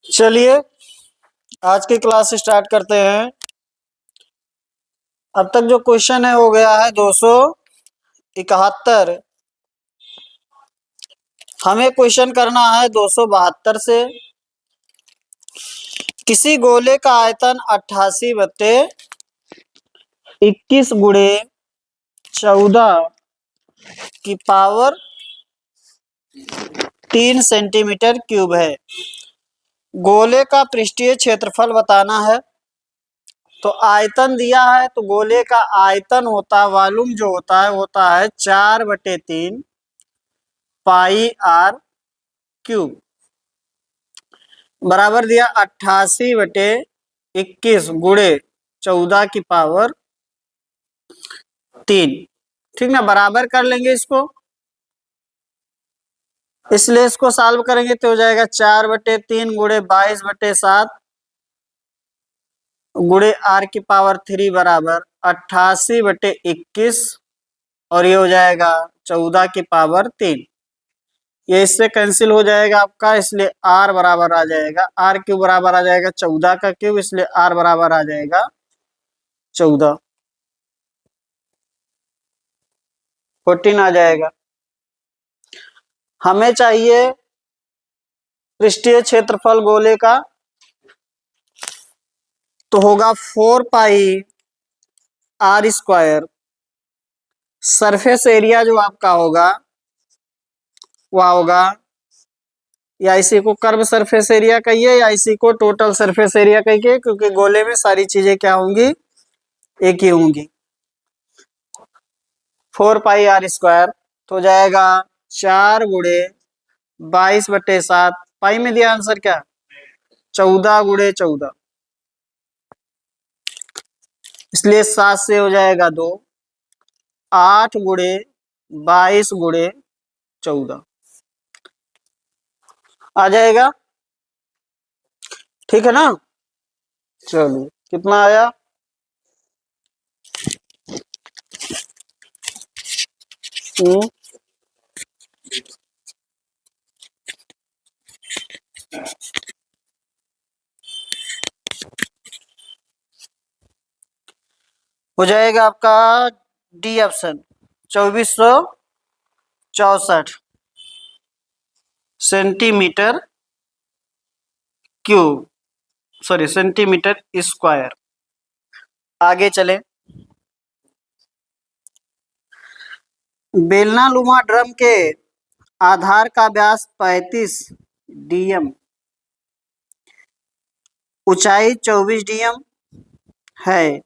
चलिए आज की क्लास स्टार्ट करते हैं। अब तक जो क्वेश्चन है हो गया है 271। हमें क्वेश्चन करना है 272 से। किसी गोले का आयतन 88/21 गुणे 14 की पावर 3 सेंटीमीटर क्यूब है। गोले का पृष्ठीय क्षेत्रफल बताना है। तो आयतन दिया है तो गोले का आयतन होता है, वॉल्यूम जो होता है 4/3 पाई आर क्यूब बराबर दिया 88/21 गुणे 14 की पावर 3। ठीक ना, बराबर कर लेंगे इसको, इसलिए इसको सॉल्व करेंगे तो हो जाएगा 4/3 गुणे 22/7 गुणे आर की पावर 3 बराबर 88/21 और ये हो जाएगा 14 की पावर 3। ये इससे कैंसिल हो जाएगा आपका, इसलिए आर बराबर आ जाएगा, आर क्यूब बराबर आ जाएगा 14 का क्यूब, इसलिए आर बराबर आ जाएगा 14, 14 आ जाएगा। हमें चाहिए पृष्ठीय क्षेत्रफल गोले का, तो होगा 4 पाई आर स्क्वायर। सरफेस एरिया जो आपका होगा वह होगा, या इसी को कर्व सरफेस एरिया कहिए या इसी को टोटल सरफेस एरिया कहिए, क्योंकि गोले में सारी चीजें क्या होंगी, एक ही होंगी। 4 पाई आर स्क्वायर तो हो जाएगा 4 गुणे 22/7, पाई में दिया आंसर क्या 14 गुणे 14, इसलिए 7 से हो जाएगा 2, 8 गुणे 22 गुणे 14 आ जाएगा। ठीक है ना, चलिए कितना आया, हो जाएगा आपका D option 2464 centimetre cube, sorry centimetre square. आगे चले, बेलनानुमा ड्रम के आधार का व्यास 35 डीएम, ऊंचाई 24 डीएम है,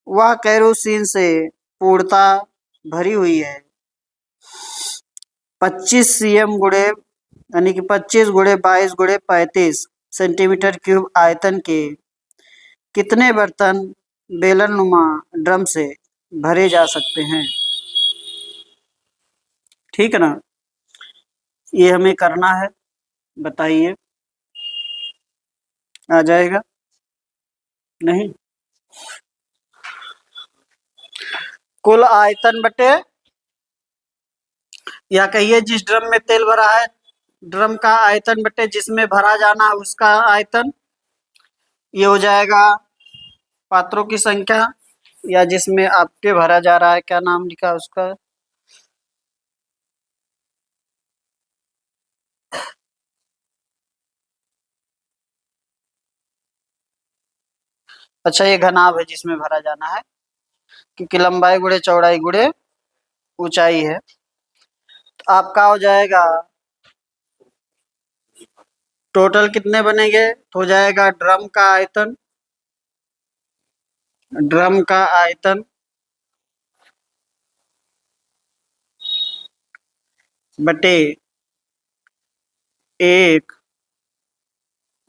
वह केरोसिन से पूर्णता भरी हुई है। 25 सीएम गुणे यानी कि 25 गुणे 22 गुणे 35 सेंटीमीटर क्यूब आयतन के कितने बर्तन बेलननुमा ड्रम से भरे जा सकते हैं। ठीक है ना, ये हमें करना है, बताइए आ जाएगा नहीं। कुल आयतन बटे, या कहिए जिस ड्रम में तेल भरा है ड्रम का आयतन बटे जिसमें भरा जाना है उसका आयतन, ये हो जाएगा पात्रों की संख्या, या जिसमें आपके भरा जा रहा है क्या नाम लिखा उसका, अच्छा ये घनाभ है जिसमें भरा जाना है, क्योंकि लंबाई गुणे चौड़ाई गुणे ऊंचाई है। तो आपका हो जाएगा टोटल कितने बनेंगे, तो हो जाएगा ड्रम का आयतन, ड्रम का आयतन बटे एक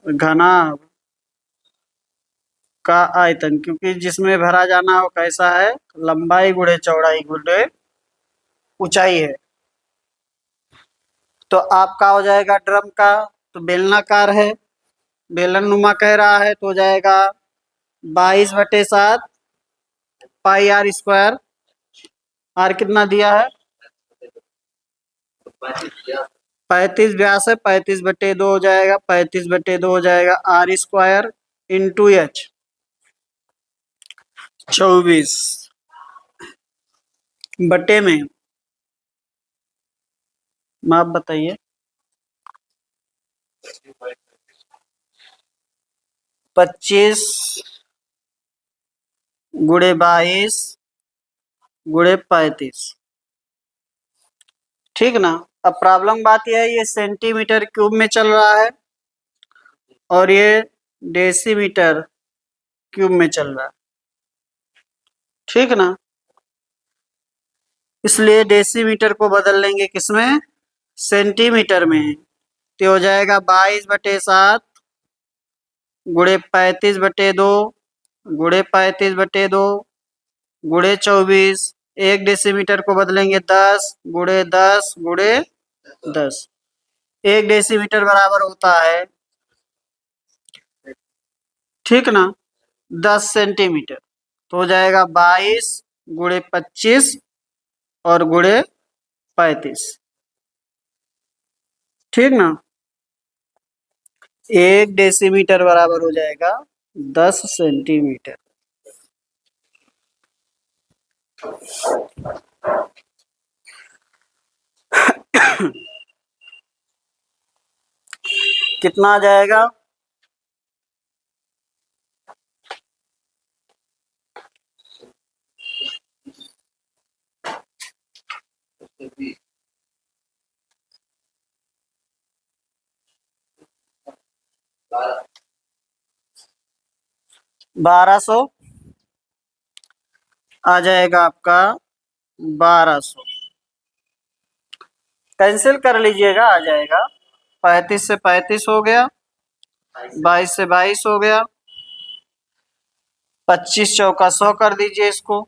घनाभ का आयतन, क्योंकि जिसमें भरा जाना हो कैसा है, लंबाई गुणे चौड़ाई गुणे ऊंचाई है। तो आपका हो जाएगा ड्रम का, तो बेलनाकार है, बेलन नुमा कह रहा है, तो हो जाएगा 22/7 पाई आर स्क्वायर। आर कितना दिया है 35 व्यास है, 35/2 हो जाएगा, 35/2 हो जाएगा r² इंटू h 24 बटे में माप बताइए 25 गुणे 22 गुणे 35। ठीक ना। अब प्रॉब्लम बात यह है, ये सेंटीमीटर क्यूब में चल रहा है और ये डेसीमीटर क्यूब में चल रहा है। ठीक ना। इसलिए डेसीमीटर को बदल लेंगे किसमें, सेंटीमीटर में। तो हो जाएगा 22/7 गुणे 35/2 गुणे 35/2 गुणे 24। 1 डेसीमीटर को बदलेंगे 10 गुणे 10 गुणे 10। 1 डेसीमीटर बराबर होता है, ठीक ना, 10 सेंटीमीटर। तो हो जाएगा 22 गुणे 25 और गुणे 35। ठीक ना। 1 डेसीमीटर बराबर हो जाएगा 10 सेंटीमीटर। कितना आ जाएगा, बारह सौ आ जाएगा आपका 1200। कैंसिल कर लीजिएगा, आ जाएगा 35 से 35 हो गया, 22 से 22 हो गया, 25 चौका 100 कर दीजिए इसको,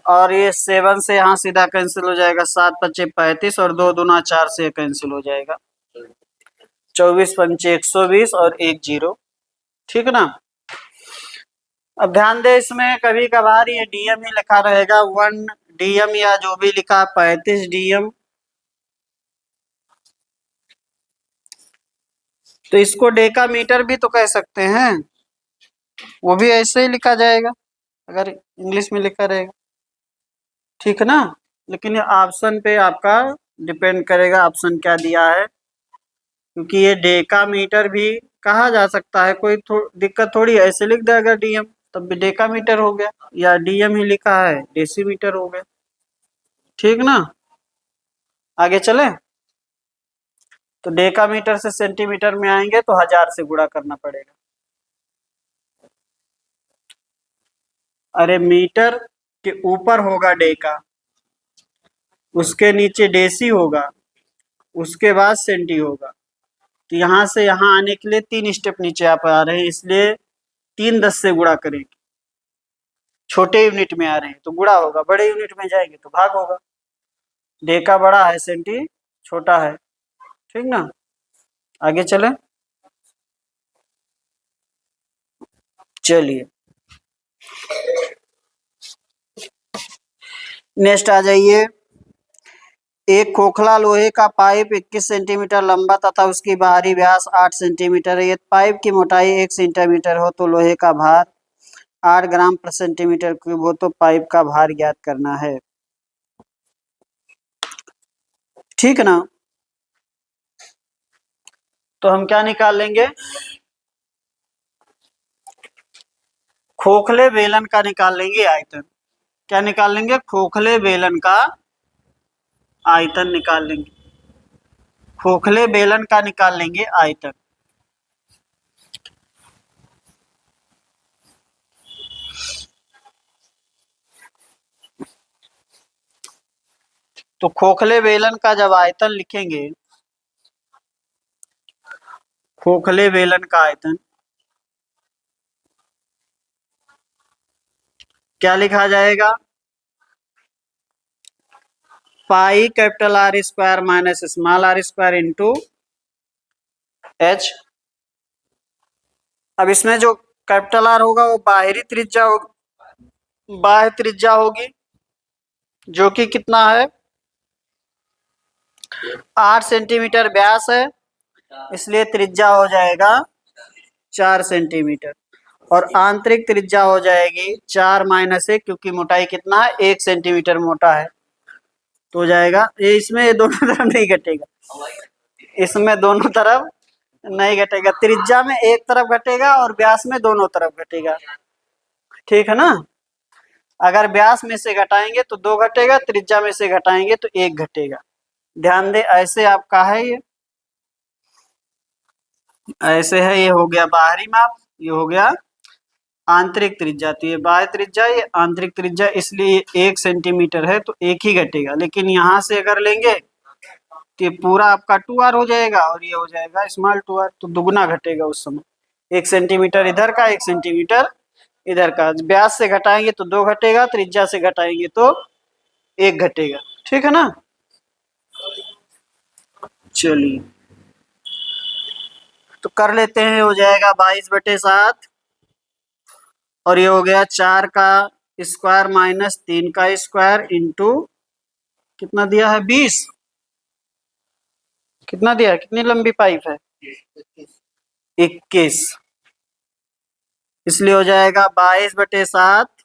और ये 7 से यहाँ सीधा कैंसिल हो जाएगा, 7×5 35 और 2 दूना 4 से कैंसिल हो जाएगा, 24×5 120 और 1 0। ठीक ना। अब ध्यान दे, इसमें कभी कभार ये डीएम ही लिखा रहेगा, 1 डीएम या जो भी लिखा 35 डीएम, तो इसको डेकामीटर भी तो कह सकते हैं, वो भी ऐसे ही लिखा जाएगा अगर इंग्लिश में लिखा रहेगा। ठीक ना। लेकिन ये ऑप्शन पे आपका डिपेंड करेगा, ऑप्शन क्या दिया है, क्योंकि ये डेकामीटर भी कहा जा सकता है, कोई दिक्कत थोड़ी है। ऐसे लिख देगा डीएम तब भी डेकामीटर हो गया, या डीएम ही लिखा है डेसीमीटर हो गया। ठीक ना। आगे चले, तो डेकामीटर से सेंटीमीटर में आएंगे तो 1000 से गुणा करना पड़ेगा। अरे मीटर के ऊपर होगा डेका, उसके नीचे डेसी होगा, उसके बाद सेंटी होगा। तो यहाँ से यहाँ आने के लिए 3 स्टेप नीचे आप आ रहे हैं, इसलिए 3 10 से गुणा करेंगे। छोटे यूनिट में आ रहे हैं तो गुणा होगा, बड़े यूनिट में जाएंगे तो भाग होगा। डेका बड़ा है, सेंटी छोटा है। ठीक ना। आगे चले, चलिए नेक्स्ट आ जाइए। एक खोखला लोहे का पाइप 21 सेंटीमीटर लंबा तथा उसकी बाहरी व्यास 8 सेंटीमीटर है। यदि पाइप की मोटाई 1 सेंटीमीटर हो तो लोहे का भार 8 ग्राम पर सेंटीमीटर क्यूब हो, तो पाइप का भार ज्ञात करना है। ठीक ना। तो हम क्या निकाल लेंगे, खोखले बेलन का निकाल लेंगे आयतन। क्या निकाल लेंगे, खोखले बेलन का आयतन निकाल लेंगे, खोखले बेलन का निकाल लेंगे आयतन। तो खोखले बेलन का जब आयतन लिखेंगे, खोखले बेलन का आयतन क्या लिखा जाएगा, pi capital R square minus small R square into H. अब इसमें जो कैपिटल आर होगा वो बाहरी त्रिज्या होगी, बाह्य त्रिज्या होगी, जो कि कितना है 8 सेंटीमीटर व्यास है, इसलिए त्रिज्या हो जाएगा 4 सेंटीमीटर। और आंतरिक त्रिज्या हो जाएगी 4 - 1, क्योंकि मोटाई कितना है, 1 सेंटीमीटर मोटा है, तो हो जाएगा ये, इसमें दोनों तरफ नहीं घटेगा, इसमें दोनों तरफ नहीं घटेगा, त्रिज्या में एक तरफ घटेगा और व्यास में दोनों तरफ घटेगा। ठीक है ना। अगर व्यास में से घटाएंगे तो 2 घटेगा, त्रिज्या में से घटाएंगे तो 1 घटेगा। ध्यान दे, ऐसे आपका है ये, ऐसे है, ये हो गया बाहरी माप, ये हो गया आंतरिक त्रिज्या। तो ये बाह्य त्रिज्या, ये आंतरिक त्रिज्या, इसलिए 1 सेंटीमीटर है तो 1 ही घटेगा। लेकिन यहाँ से अगर लेंगे तो ये पूरा आपका 2r हो जाएगा और ये हो जाएगा स्मॉल 2r, तो दुगुना घटेगा उस समय। 1 सेंटीमीटर इधर का, 1 सेंटीमीटर इधर का। व्यास से घटाएंगे तो 2 घटेगा, त्रिज्या से घटाएंगे तो 1 घटेगा। ठीक है ना। चलिए तो कर लेते हैं, हो जाएगा 22/7, और ये हो गया 4 का स्क्वायर माइनस 3 का स्क्वायर इंटू कितना दिया है, 20। कितना दिया है, कितनी लंबी पाइप है, 21, इसलिए हो जाएगा 22/7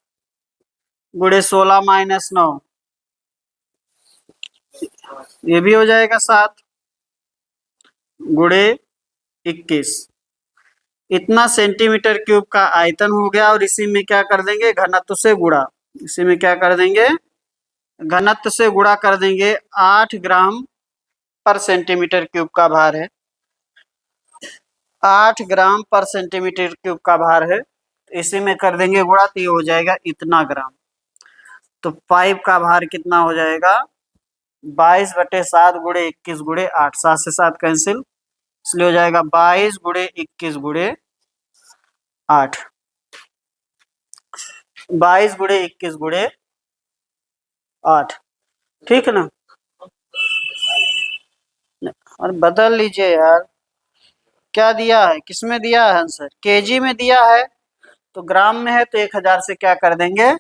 गुणे 16 - 9, ये भी हो जाएगा 7 गुणे 21। इतना सेंटीमीटर क्यूब का आयतन हो गया, और इसी में क्या कर देंगे, घनत्व से गुणा। इसी में क्या कर देंगे, घनत्व से गुणा कर देंगे। 8 ग्राम पर सेंटीमीटर क्यूब का भार है, 8 ग्राम पर सेंटीमीटर क्यूब का भार है, इसी में कर देंगे गुणा, तो ये हो जाएगा इतना ग्राम। तो पाइप का भार कितना हो जाएगा, 22/7 गुणे 21 गुणे 8, 7 से 7 कैंसिल, इसलिए हो जाएगा 22 गुणे 21 गुणे 8, 22 गुणे 21 गुणे 8। ठीक है ना। और बदल लीजिए यार, क्या दिया है, किसमें दिया है आंसर, केजी में दिया है, तो ग्राम में है तो 1000 से क्या कर देंगे,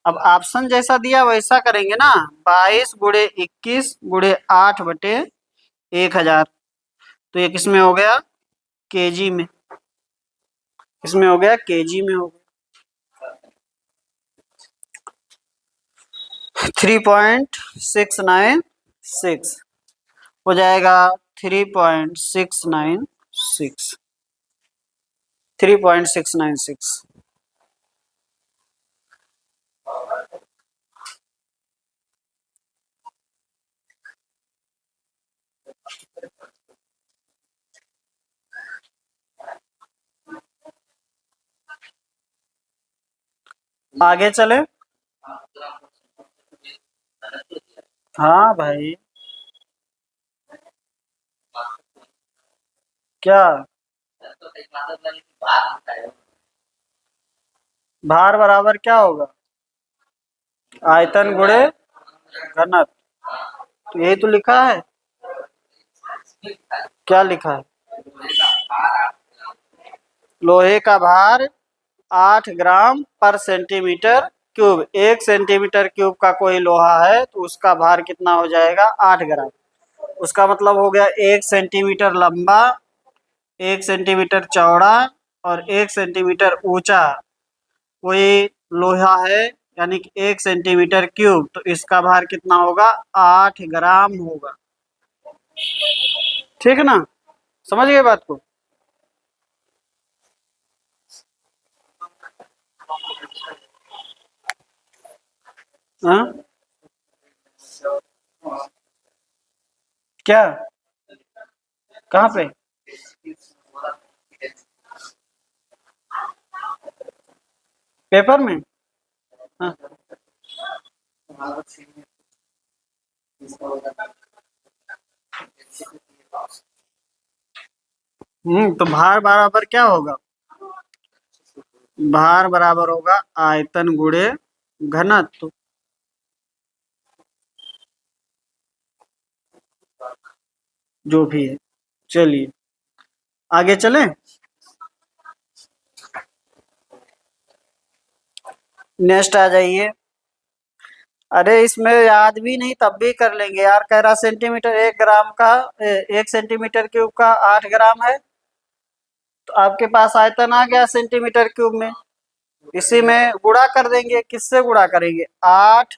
अब ऑप्शन जैसा दिया वैसा करेंगे ना। 22 गुणे 21 गुणे 8 बटे 1000, तो ये किसमें हो गया, केजी में, इसमें हो गया केजी में, हो गया 3.696, हो जाएगा 3.696, 3.696। आगे चले। हाँ भाई, क्या भार बराबर क्या होगा, आयतन गुणे घनत्व, तो यही तो लिखा है। क्या लिखा है, लोहे का भार 8 ग्राम पर सेंटीमीटर क्यूब। 1 सेंटीमीटर क्यूब का कोई लोहा है तो उसका भार कितना हो जाएगा, 8 ग्राम। उसका मतलब हो गया 1 सेंटीमीटर लंबा, 1 सेंटीमीटर चौड़ा और 1 सेंटीमीटर ऊंचा कोई लोहा है, यानी कि 1 सेंटीमीटर क्यूब, तो इसका भार कितना होगा, 8 ग्राम होगा। ठीक है ना, समझ गए बात को। हाँ, क्या, कहाँ पे, पेपर में। हाँ। तो भार बराबर क्या होगा, भार बराबर होगा आयतन गुणे घनत्व। जो भी है, चलिए आगे चलें। नेक्स्ट आ जाइए, अरे इसमें याद भी नहीं तब भी कर लेंगे यार। कह रहा सेंटीमीटर 1 ग्राम का 1 सेंटीमीटर क्यूब का 8 ग्राम है। तो आपके पास आयतन आ गया सेंटीमीटर क्यूब में। इसी में गुणा कर देंगे। किससे गुणा करेंगे? 8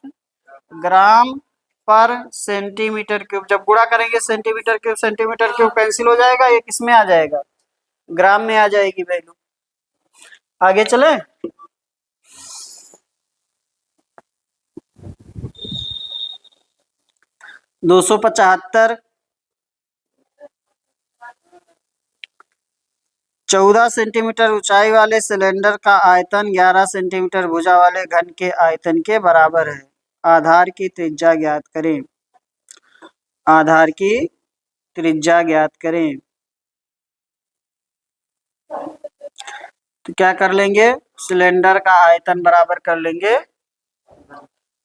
ग्राम पर सेंटीमीटर क्यूब। जब गुणा करेंगे सेंटीमीटर क्यूब कैंसिल हो जाएगा। ये किस में आ जाएगा? ग्राम में आ जाएगी वैल्यू। आगे चले। 275 14 सेंटीमीटर ऊंचाई वाले सिलेंडर का आयतन 11 सेंटीमीटर भुजा वाले घन के आयतन के बराबर है। आधार की त्रिज्या ज्ञात करें। आधार की त्रिज्या ज्ञात करें। तो क्या कर लेंगे? सिलेंडर का आयतन बराबर कर लेंगे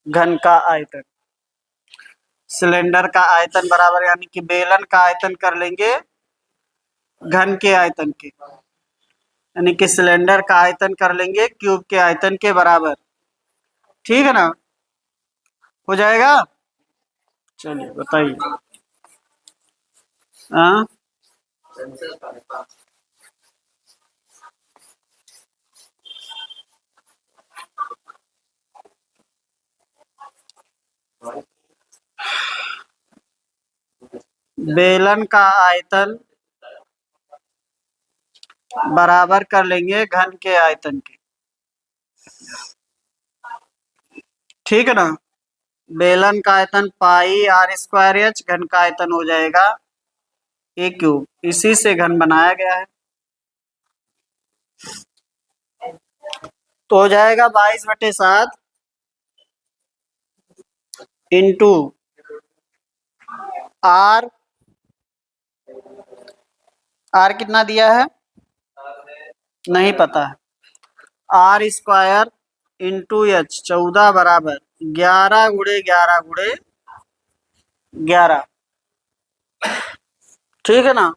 घन का आयतन। सिलेंडर का आयतन बराबर यानी कि बेलन का आयतन कर लेंगे घन के आयतन के, यानी कि सिलेंडर का आयतन कर लेंगे क्यूब के आयतन के बराबर। ठीक है ना? हो जाएगा। चलिए बताइए। हाँ, बेलन का आयतन बराबर कर लेंगे घन के आयतन के। ठीक है ना? बेलन का आयतन पाई आर स्क्वायर एच, घन का आयतन हो जाएगा ए क्यूब। इसी से घन बनाया गया है। तो हो जाएगा 22/7 इंटू आर। आर कितना दिया है? नहीं पता है। आर स्क्वायर इंटू एच 14 बराबर 11 × 11 × 11। ठीक है ना?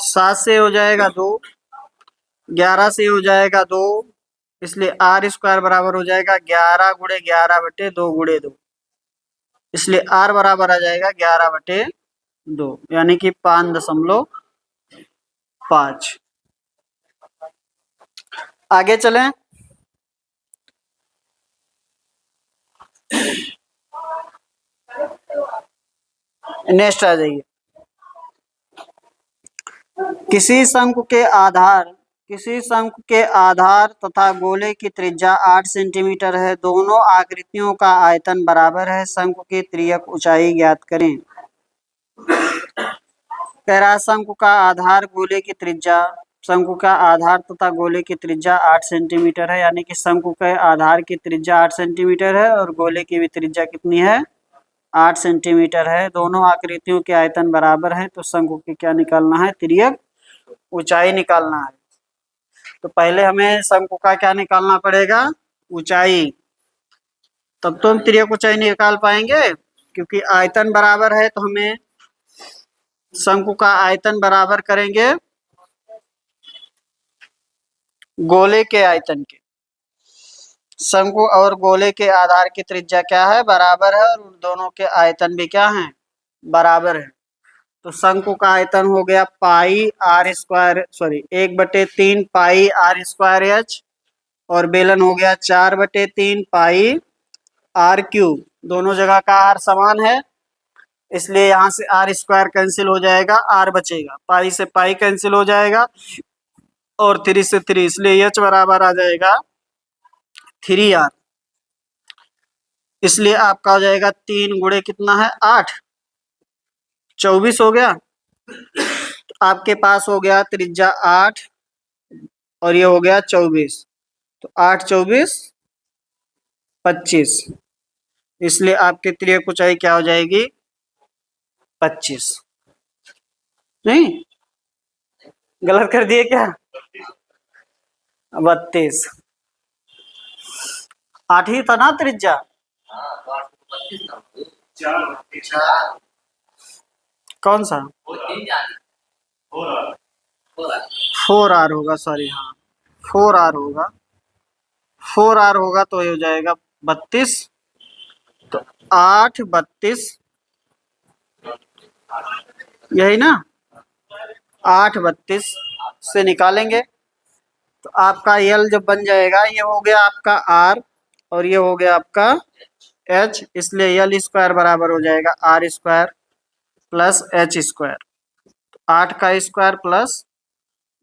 7 से हो जाएगा 2, 11 से हो जाएगा 2, इसलिए आर स्क्वायर बराबर हो जाएगा 11 × 11/2 × 2, इसलिए आर बराबर आ जाएगा 11/2, यानी कि 5.5। आगे चलें। नेक्स्ट आ जाइए। किसी शंकु के आधार तथा गोले की त्रिज्या 8 सेंटीमीटर है। दोनों आकृतियों का आयतन बराबर है। शंकु की तिर्यक ऊंचाई ज्ञात करें। कह रहा शंकु का आधार गोले की त्रिज्या, शंकु का आधार तथा गोले की त्रिज्या 8 सेंटीमीटर है, यानी कि शंकु के आधार की त्रिज्या 8 सेंटीमीटर है और गोले की भी त्रिज्या कितनी है? 8 सेंटीमीटर है। दोनों आकृतियों के आयतन बराबर है। तो शंकु की क्या निकालना है? तिर्यक ऊंचाई निकालना है। तो पहले हमें शंकु का क्या निकालना पड़ेगा? ऊंचाई। तब तो हम तिर्यक ऊंचाई निकाल पाएंगे। क्योंकि आयतन बराबर है तो हमें शंकु का आयतन बराबर करेंगे गोले के आयतन के। शंकु और गोले के आधार की त्रिज्या क्या है? बराबर है। और उन दोनों के आयतन भी क्या हैं? बराबर है। तो शंकु का आयतन हो गया pi r square, sorry 1/3 pi r square h, और बेलन हो गया 4/3 पाई आर क्यूब। दोनों जगह का आर समान है, इसलिए यहाँ से आर स्क्वायर कैंसिल हो जाएगा, आर बचेगा। पाई से पाई कैंसिल हो जाएगा और 3 से 3, इसलिए एच बराबर आ जाएगा 3r। इसलिए आपका हो जाएगा 3 गुणे कितना है? 8, 24 हो गया। तो आपके पास हो गया त्रिज्या 8 और ये हो गया 24। तो 8 24 25, इसलिए आपकी तिर्यक ऊंचाई क्या हो जाएगी? 25। नहीं, गलत कर दिए क्या? 32। 8 ही था ना त्रिज्या? कौन सा? 4r होगा, सॉरी, हाँ 4r होगा। 4r होगा तो ये हो जाएगा 32। तो 8 32 यही ना, 8 32 से निकालेंगे तो आपका यल जब बन जाएगा, ये हो गया आपका आर और ये हो गया आपका एच, इसलिए यल स्क्वायर बराबर हो जाएगा R square plus H square. 8 का स्क्वायर प्लस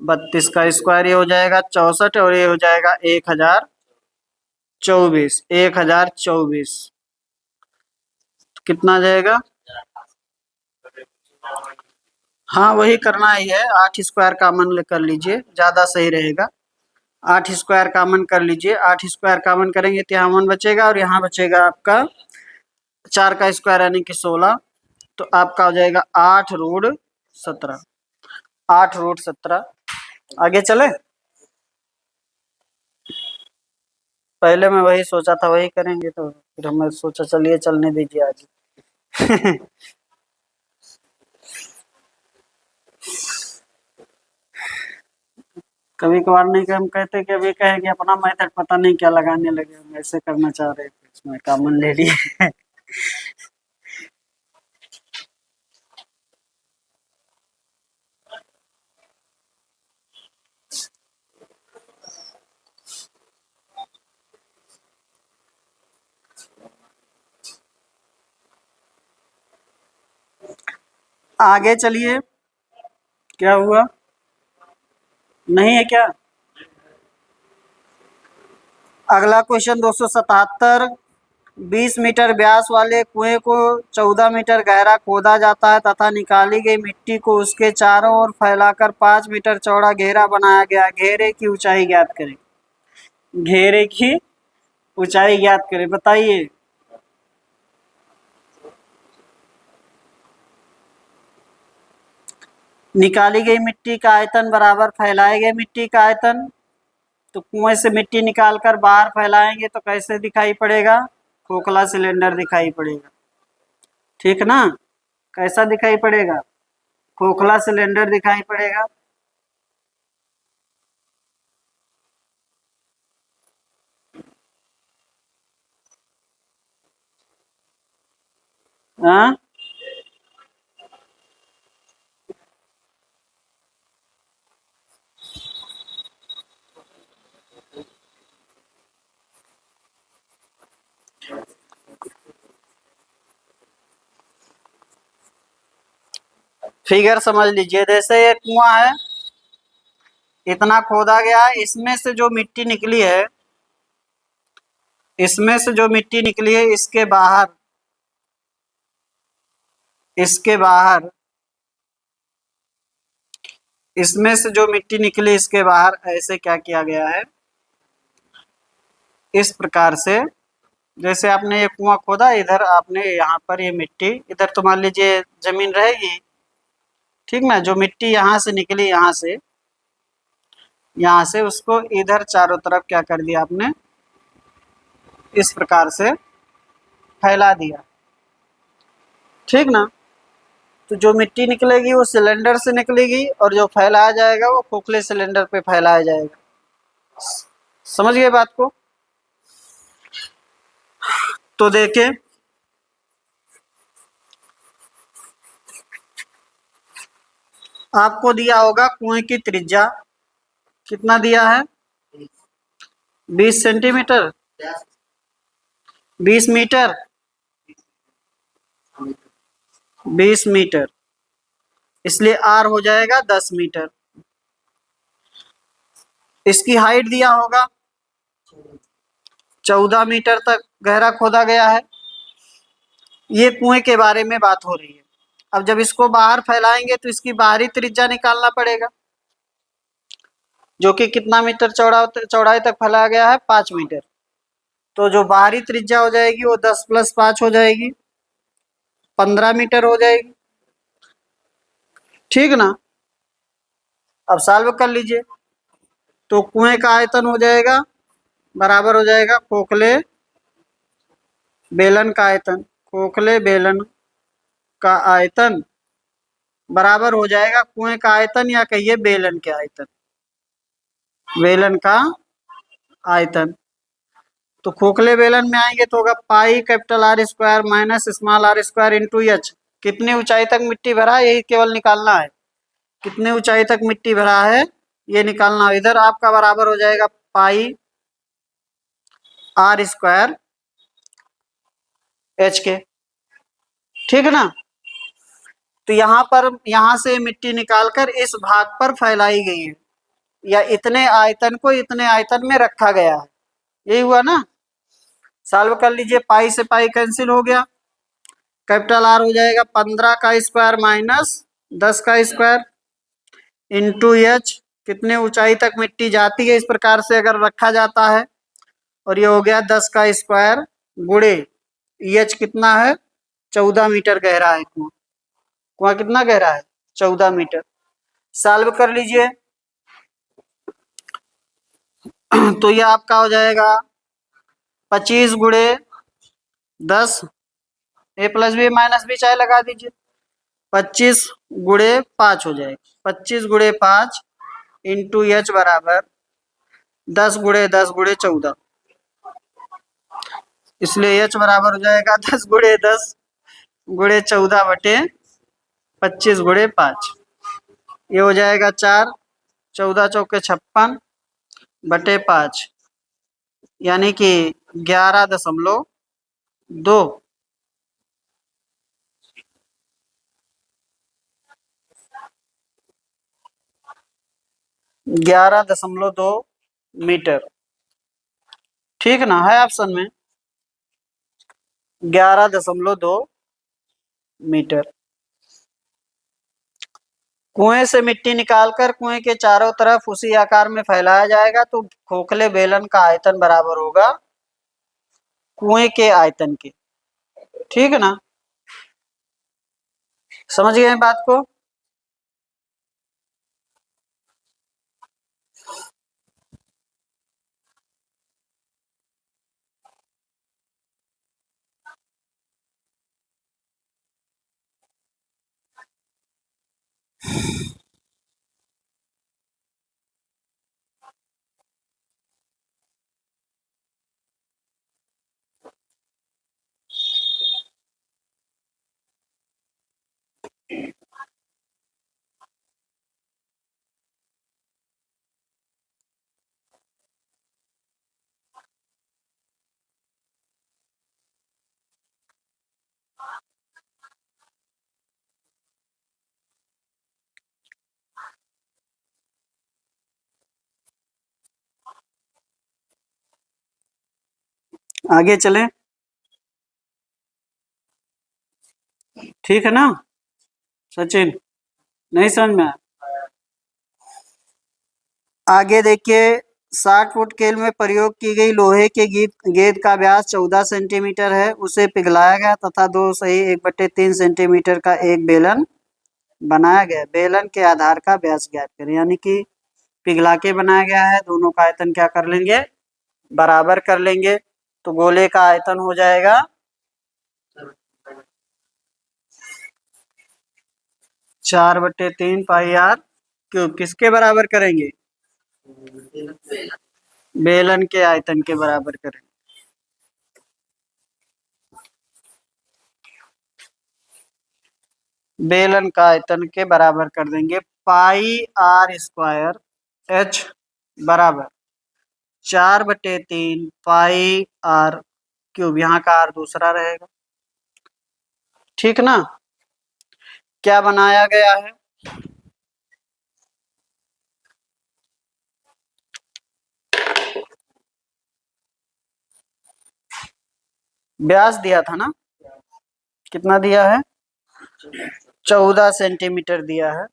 32 का स्क्वायर, ये हो जाएगा 64 और ये हो जाएगा 1024। 1024 कितना आ जाएगा? हाँ वही करना ही है, 8 स्क्वायर कॉमन कर लीजिए, ज्यादा सही रहेगा। 8 स्क्वायर कॉमन कर लीजिए, 8 स्क्वायर कॉमन करेंगे तो यहाँ 1 बचेगा और यहाँ बचेगा आपका 4 का स्क्वायर यानी कि 16। तो आपका हो जाएगा 8√17। 8√17। आगे चले, पहले मैं वही सोचा था वही करेंगे तो फिर हमने सोचा चलिए चलने दीजिए आज। कभी कभार नहीं कि हम कहते कि अभी कहे कि अपना मेथड पता नहीं क्या लगाने लगे, हम ऐसे करना चाह रहे थे, इसमें कॉमन ले लिए। आगे चलिए, क्या हुआ, नहीं है क्या? अगला क्वेश्चन 277। 20 मीटर व्यास वाले कुएं को 14 मीटर गहरा खोदा जाता है तथा निकाली गई मिट्टी को उसके चारों ओर फैलाकर 5 मीटर चौड़ा घेरा बनाया गया। घेरे की ऊंचाई ज्ञात करें। घेरे की ऊंचाई ज्ञात करें, बताइए। निकाली गई मिट्टी का आयतन बराबर फैलाए गए मिट्टी का आयतन। तो कुएं से मिट्टी निकालकर बाहर फैलाएंगे तो कैसे दिखाई पड़ेगा? खोखला सिलेंडर दिखाई पड़ेगा, ठीक ना? कैसा दिखाई पड़ेगा? खोखला सिलेंडर दिखाई पड़ेगा। हाँ, फिगर समझ लीजिए, जैसे ये कुआं है, इतना खोदा गया है, इसमें से जो मिट्टी निकली है, इसमें से जो मिट्टी निकली है इसके बाहर इसमें से जो मिट्टी निकली इसके बाहर ऐसे क्या किया गया है, इस प्रकार से। जैसे आपने ये कुआं खोदा, इधर आपने यहाँ पर ये मिट्टी, इधर तो मान लीजिए जमीन रहेगी, ठीक ना? जो मिट्टी यहाँ से निकली, यहाँ से उसको इधर चारों तरफ क्या कर दिया आपने, इस प्रकार से फैला दिया, ठीक ना? तो जो मिट्टी निकलेगी वो सिलेंडर से निकलेगी और जो फैलाया जाएगा वो खोखले सिलेंडर पे फैलाया जाएगा। समझ गए बात को? तो देखें, आपको दिया होगा कुएं की त्रिज्या, कितना दिया है? 20 सेंटीमीटर, 20 मीटर, 20 मीटर, इसलिए आर हो जाएगा 10 मीटर। इसकी हाइट दिया होगा 14 मीटर तक गहरा खोदा गया है। ये कुएं के बारे में बात हो रही है। अब जब इसको बाहर फैलाएंगे तो इसकी बाहरी त्रिज्या निकालना पड़ेगा, जो कि कितना मीटर चौड़ाई तक फैलाया गया है? 5 मीटर। तो जो बाहरी त्रिज्या हो जाएगी वो 10 + 5 हो जाएगी, 15 मीटर हो जाएगी, ठीक ना? अब सॉल्व कर लीजिए। तो कुएं का आयतन हो जाएगा बराबर हो जाएगा खोखले बेलन का आयतन। खोखले बेलन का आयतन बराबर हो जाएगा कुएं का आयतन, या कहिए बेलन के आयतन, बेलन का आयतन। तो खोखले बेलन में आएंगे तो होगा pi capital R square minus small R square into H. कितनी ऊंचाई तक मिट्टी भरा है यही केवल निकालना है, कितनी ऊंचाई तक मिट्टी भरा है ये निकालना है। इधर आपका बराबर हो जाएगा पाई आर स्क्वायर एच के, ठीक है ना। तो यहाँ पर यहाँ से मिट्टी निकालकर इस भाग पर फैलाई गई है, या इतने आयतन को इतने आयतन में रखा गया है, यही हुआ ना। सॉल्व कर लीजिए, पाई से पाई कैंसिल हो गया, कैपिटल आर हो जाएगा 15 का स्क्वायर माइनस 10 का स्क्वायर इंटू एच। कितने ऊंचाई तक मिट्टी जाती है इस प्रकार से अगर रखा जाता है, और ये हो गया 10 का स्क्वायर गुणे एच कितना है 14 मीटर गहरा है कुआं। कुआं कितना गहरा है 14 मीटर। सॉल्व कर लीजिए तो ये आपका हो जाएगा 25 गुणे 10, ए प्लस बी माइनस बी चाहे लगा दीजिए, 25 गुणे 5 हो जाएगा, 25 गुणे 5 इंटू एच बराबर 10 गुणे 10 गुणे 14, इसलिए एच बराबर हो जाएगा 10 गुणे 10 गुणे 14 बटे 25 गुणे 5। ये हो जाएगा 4, 14 चौके 56 बटे 5, यानी कि 11.2। 11.2 मीटर, ठीक ना है ऑप्शन में 11.2 मीटर। कुएं से मिट्टी निकालकर कुएं के चारों तरफ उसी आकार में फैलाया जाएगा तो खोखले बेलन का आयतन बराबर होगा कुएं के आयतन के, ठीक है ना। समझ गए बात को। आगे चलें, ठीक है ना सचिन, नहीं समझ में आया। आगे देखिए 60 फुट खेल में प्रयोग की गई लोहे के गेंद का व्यास 14 सेंटीमीटर है, उसे पिघलाया गया तथा 2 1/3 सेंटीमीटर का एक बेलन बनाया गया। बेलन के आधार का व्यास ज्ञात करें, यानी कि पिघला के बनाया गया है, दोनों का आयतन क्या कर लेंगे बराबर कर लेंगे। तो गोले का आयतन हो जाएगा 4/3 पाई आर क्यूब। किसके बराबर करेंगे बेलन के आयतन के बराबर करेंगे। बेलन का आयतन के बराबर कर देंगे, पाई आर स्क्वायर एच बराबर 4/3 पाई आर क्यूब, यहाँ का आर दूसरा रहेगा, ठीक ना। क्या बनाया गया है व्यास दिया था ना, कितना दिया है 14 सेंटीमीटर दिया है,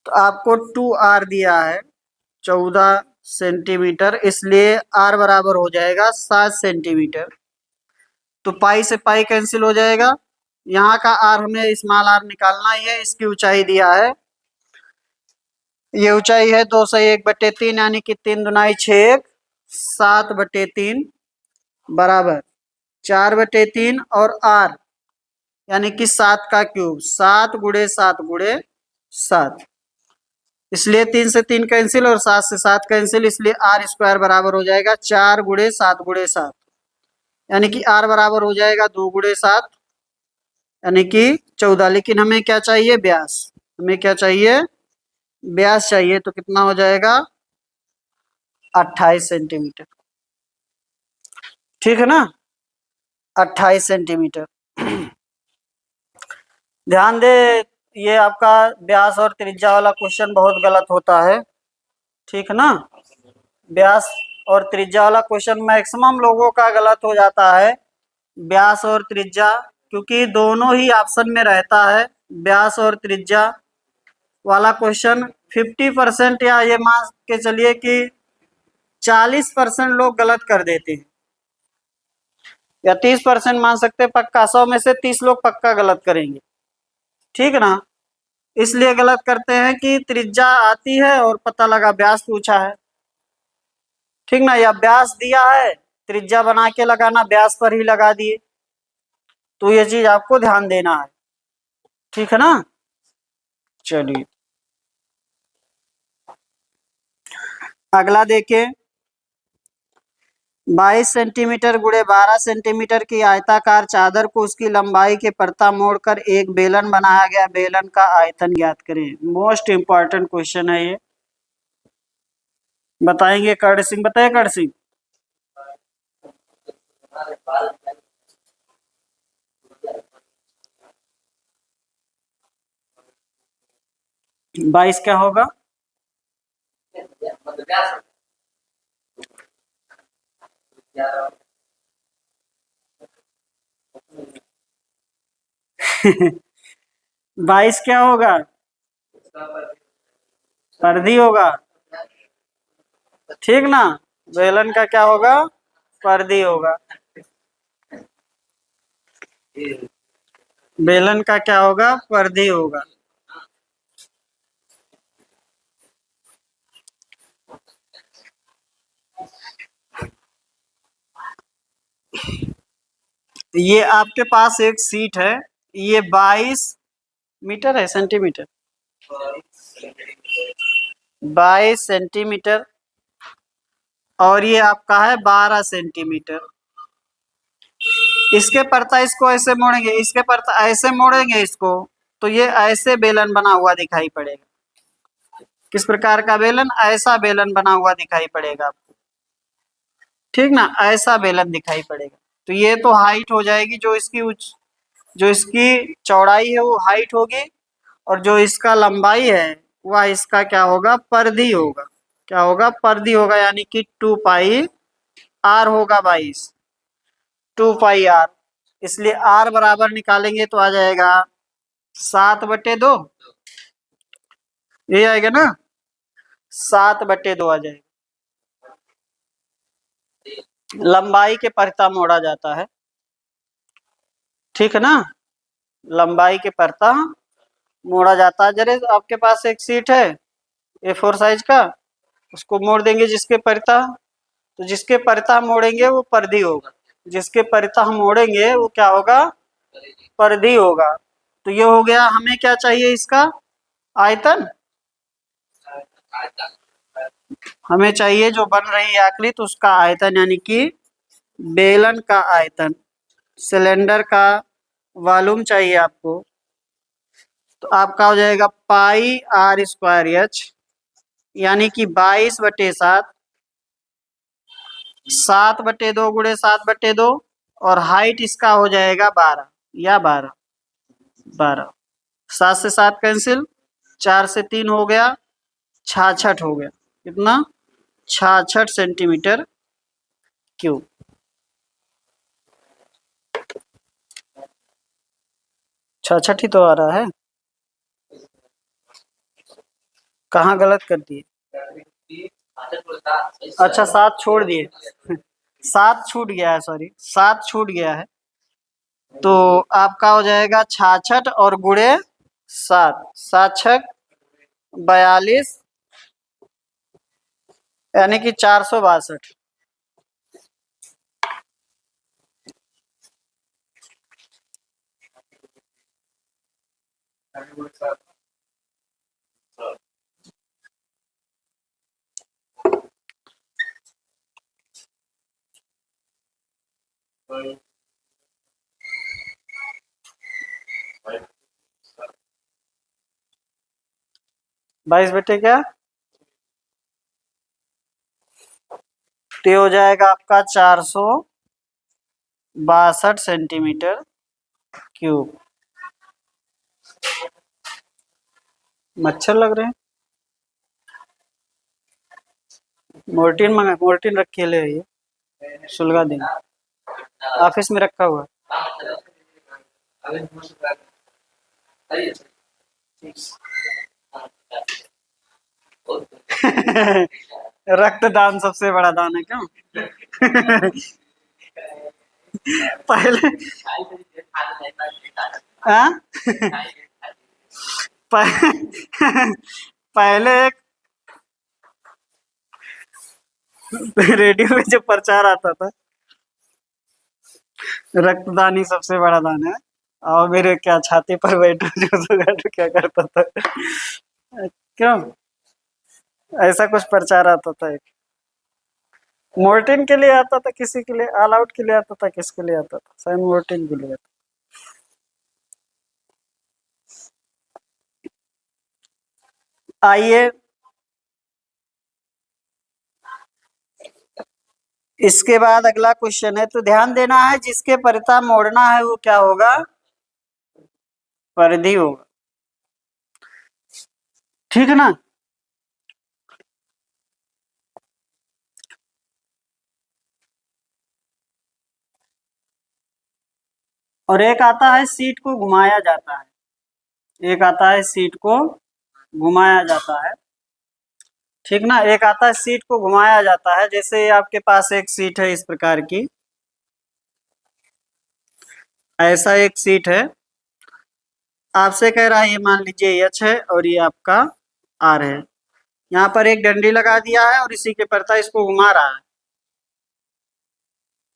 तो आपको 2r दिया है 14 सेंटीमीटर, इसलिए r बराबर हो जाएगा 7 सेंटीमीटर। तो पाई से पाई कैंसिल हो जाएगा, यहाँ का r हमें स्मॉल r निकालना ही है। इसकी ऊंचाई दिया है, ये ऊंचाई है 201/3, यानी कि 3 दूनाई 6 7/3 बराबर 4/3 और r यानी कि 7 का क्यूब, 7 गुणे 7 गुणे 7, इसलिए 3 से 3 कैंसिल और 7 से 7 कैंसिल, इसलिए आर स्क्वायर बराबर हो जाएगा 4 गुणे 7 गुणे 7, यानी कि आर बराबर हो जाएगा 2 गुणे 7 यानी कि 14। लेकिन हमें क्या चाहिए? व्यास। हमें क्या चाहिए? व्यास चाहिए। तो कितना हो जाएगा? 28 सेंटीमीटर। ठीक है ना, 28 सेंटीमीटर। ध्यान दे, ये आपका व्यास और त्रिज्या वाला क्वेश्चन बहुत गलत होता है। ठीक है ना, व्यास और त्रिज्या वाला क्वेश्चन मैक्सिमम लोगों का गलत हो जाता है, व्यास और त्रिज्या, क्योंकि दोनों ही ऑप्शन में रहता है। व्यास और त्रिज्या वाला क्वेश्चन 50% या ये मान के चलिए कि 40% लोग गलत कर देते हैं, या 30% मान सकते हैं पक्का, 100 में से 30 लोग पक्का गलत करेंगे। ठीक है ना, इसलिए गलत करते हैं कि त्रिज्या आती है और पता लगा व्यास पूछा है। ठीक ना, या व्यास दिया है, त्रिज्या बना के लगाना, व्यास पर ही लगा दिए। तो ये चीज आपको ध्यान देना है। ठीक है ना, चलिए अगला देखें। 22 सेंटीमीटर गुणे 12 सेंटीमीटर की आयताकार चादर को उसकी लंबाई के परता मोड़कर एक बेलन बनाया गया, बेलन का आयतन ज्ञात करें। मोस्ट इंपॉर्टेंट क्वेश्चन है ये। बताएंगे कर्ण सिंह, बताए कर्ण सिंह। 22 क्या होगा? बाईस क्या होगा? परिधि होगा। ठीक ना, बेलन का क्या होगा? परिधि होगा। बेलन का क्या होगा? परिधि होगा। ये आपके पास एक सीट है, ये 22 मीटर है, सेंटीमीटर, 22 सेंटीमीटर, और ये आपका है 12 सेंटीमीटर। इसके परता इसको ऐसे मोड़ेंगे, इसके परता ऐसे मोड़ेंगे इसको, तो ये ऐसे बेलन बना हुआ दिखाई पड़ेगा। किस प्रकार का बेलन? ऐसा बेलन बना हुआ दिखाई पड़ेगा आपको। ठीक ना, ऐसा बेलन दिखाई पड़ेगा। तो ये तो हाइट हो जाएगी, जो इसकी चौड़ाई है वो हाइट होगी, और जो इसका लंबाई है वह इसका क्या होगा? परिधि होगा। क्या होगा? परिधि होगा, यानी कि 2 पाई आर होगा 22, 2 पाई आर। इसलिए आर बराबर निकालेंगे तो आ जाएगा 7/2, ये आएगा ना, 7/2 आ जाएगा। लंबाई के परता मोड़ा जाता है। ठीक है ना, लंबाई के परता मोड़ा जाता है। जरे आपके पास एक सीट है A4 साइज का, उसको मोड़ देंगे जिसके परता, तो जिसके परता मोड़ेंगे वो परिधि होगा, जिसके परता हम मोड़ेंगे वो क्या होगा? परिधि होगा। तो ये हो गया। हमें क्या चाहिए? इसका आयतन। हमें चाहिए जो बन रही है आकृति उसका आयतन, यानी कि बेलन का आयतन, सिलेंडर का वॉल्यूम चाहिए आपको। तो आपका हो जाएगा पाई आर स्क्वायर एच, यानी कि 22/7, 7/2 गुणे 7/2, और हाइट इसका हो जाएगा 12, या 12। 7 से 7 कैंसिल, 4 से 3 हो गया, 66 हो गया। कितना? 66 सेंटीमीटर क्यूब। 66 ही तो आ रहा है। कहाँ गलत कर दिए? अच्छा, 7 छोड़ दिए। 7 छूट गया है, सॉरी, 7 छूट गया है। तो आपका हो जाएगा 66 और गुणे 7, 7×6 42, यानी कि 462। 22 बटे क्या, तो ये हो जाएगा आपका 462 सेंटीमीटर क्यूब। मच्छर लग रहे हैं, मोर्टीन मंगा, मोर्टीन रखी है, ले आइए, सुलगा देंगे, ऑफिस में रखा हुआ है। रक्तदान सबसे बड़ा दान है क्यों? पहले हाँ? पहले एक रेडियो में जो प्रचार आता था, रक्तदान ही सबसे बड़ा दान है, और मेरे क्या छाती पर बैठो जो सुगंध क्या करता था। क्यों, ऐसा कुछ प्रचार आता था एक, मोर्टिन के लिए आता था, किसी के लिए, ऑल आउट के लिए आता था, किसके लिए आता था, शायद मोर्टिन के लिए आता। आइए इसके बाद अगला क्वेश्चन है, तो ध्यान देना है, जिसके परिता मोड़ना है वो क्या होगा, परिधि होगा, ठीक है ना। और एक आता है सीट को घुमाया जाता है, एक आता है सीट को घुमाया जाता है, ठीक ना। एक आता है सीट को घुमाया जाता है, जैसे आपके पास एक सीट है इस प्रकार की, ऐसा एक सीट है, आपसे कह रहा है, ये मान लीजिए एच है और ये आपका आर है, यहाँ पर एक डंडी लगा दिया है और इसी के परता इसको घुमा रहा है,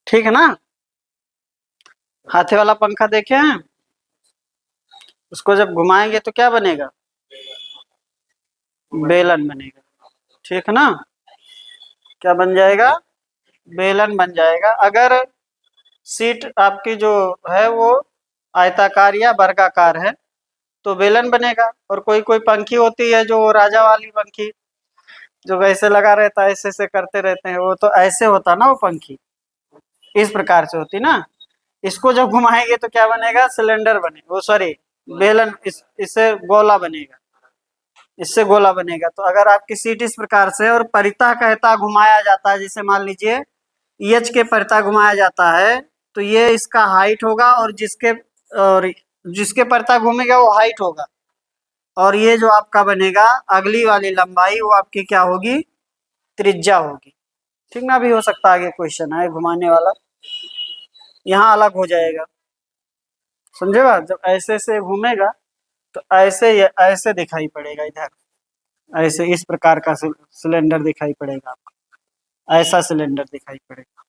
ठीक है ना। हाथे वाला पंखा देखे हैं, उसको जब घुमाएंगे तो क्या बनेगा, बेलन बनेगा, ठीक है ना, क्या बन जाएगा, बेलन बन जाएगा। अगर सीट आपकी जो है वो आयताकार या वर्गाकार है तो बेलन बनेगा, और कोई कोई पंखी होती है जो राजा वाली पंखी, जो वैसे लगा रहता है, ऐसे ऐसे करते रहते हैं, वो तो ऐसे होता ना, वो पंखी इस प्रकार से होती ना, इसको जब घुमाएंगे तो क्या बनेगा, सिलेंडर बनेगा, वो सॉरी बेलन, इससे गोला बनेगा, इससे गोला बनेगा। तो अगर आपकी सीट इस प्रकार से और परिता कहता घुमाया जाता है, जैसे मान लीजिए एच के परिता घुमाया जाता है, तो ये इसका हाइट होगा, और जिसके परिता घूमेगा वो हाइट होगा, और ये जो आपका बनेगा अगली वाली लंबाई वो आपकी क्या होगी, त्रिज्या होगी, ठीक ना। भी हो सकता है आगे क्वेश्चन है घुमाने वाला, यहाँ अलग हो जाएगा, समझे बात, जब ऐसे से घूमेगा तो ऐसे ये ऐसे दिखाई पड़ेगा, इधर ऐसे इस प्रकार का सिलेंडर दिखाई पड़ेगा आपको, ऐसा सिलेंडर दिखाई पड़ेगा,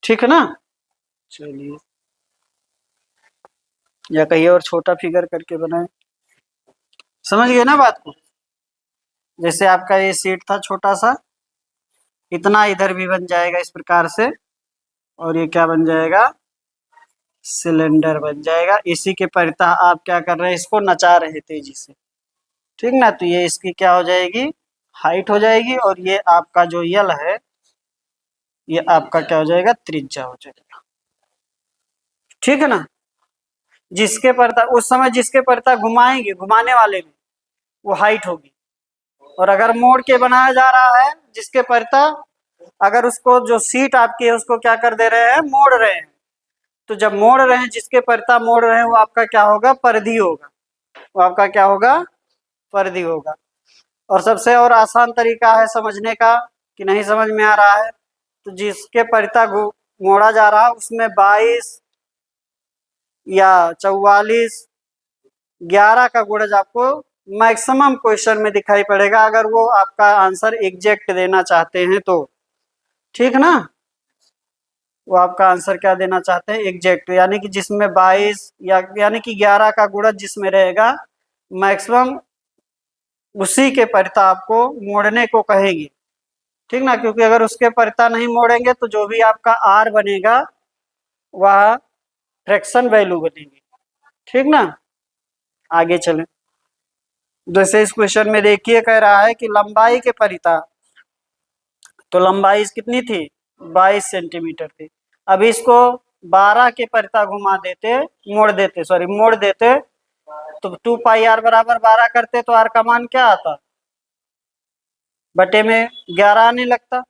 ठीक है ना। चलिए, या कहीं और छोटा फिगर करके बनाए, समझ गए ना बात को। जैसे आपका ये सीट था छोटा सा, इतना इधर भी बन जाएगा इस प्रकार से, और ये क्या बन जाएगा, सिलेंडर बन जाएगा। इसी के परिता आप क्या कर रहे हैं, इसको नचा रहे तेजी से, ठीक ना। तो ये इसकी क्या हो जाएगी, हाइट हो जाएगी, और ये आपका जो यल है ये आपका क्या हो जाएगा, त्रिज्या हो जाएगा, ठीक है ना। जिसके परिता उस समय जिसके परिता घुमाएंगे, घुमाने वाले में वो हाइट होगी, और अगर मोड़ के बनाया जा रहा है जिसके परिता, अगर उसको जो सीट आपकी है उसको क्या कर दे रहे हैं, मोड़ रहे हैं, तो जब मोड़ रहे हैं जिसके परिता मोड़ रहे हैं वो आपका क्या होगा, परिधि होगा, वो आपका क्या होगा, परिधि होगा। और सबसे और आसान तरीका है समझने का, कि नहीं समझ में आ रहा है, तो जिसके परिता मोड़ा जा रहा है उसमें 22 या 44, 11 का गुणज आपको मैक्सिमम क्वेश्चन में दिखाई पड़ेगा, अगर वो आपका आंसर एग्जैक्ट देना चाहते हैं तो, ठीक ना। वो आपका आंसर क्या देना चाहते हैं, एग्जैक्ट, यानी कि जिसमें 22 या यानी कि 11 का गुणज जिसमें रहेगा मैक्सिमम, उसी के परिता आपको मोड़ने को कहेगी, ठीक ना। क्योंकि अगर उसके परिता नहीं मोड़ेंगे तो जो भी आपका आर बनेगा वह फ्रैक्शन वैल्यू बनेगी, ठीक ना। आगे चलें, जैसे इस क्वेश्चन में देखिए कह रहा है कि लंबाई के परिता, तो लंबाई कितनी थी 22 सेंटीमीटर थी। अब इसको 12 के परिता घुमा देते, मोड़ देते तो 2 पाई r बराबर 12 करते तो r का मान क्या आता, बटे में 11 आने लगता।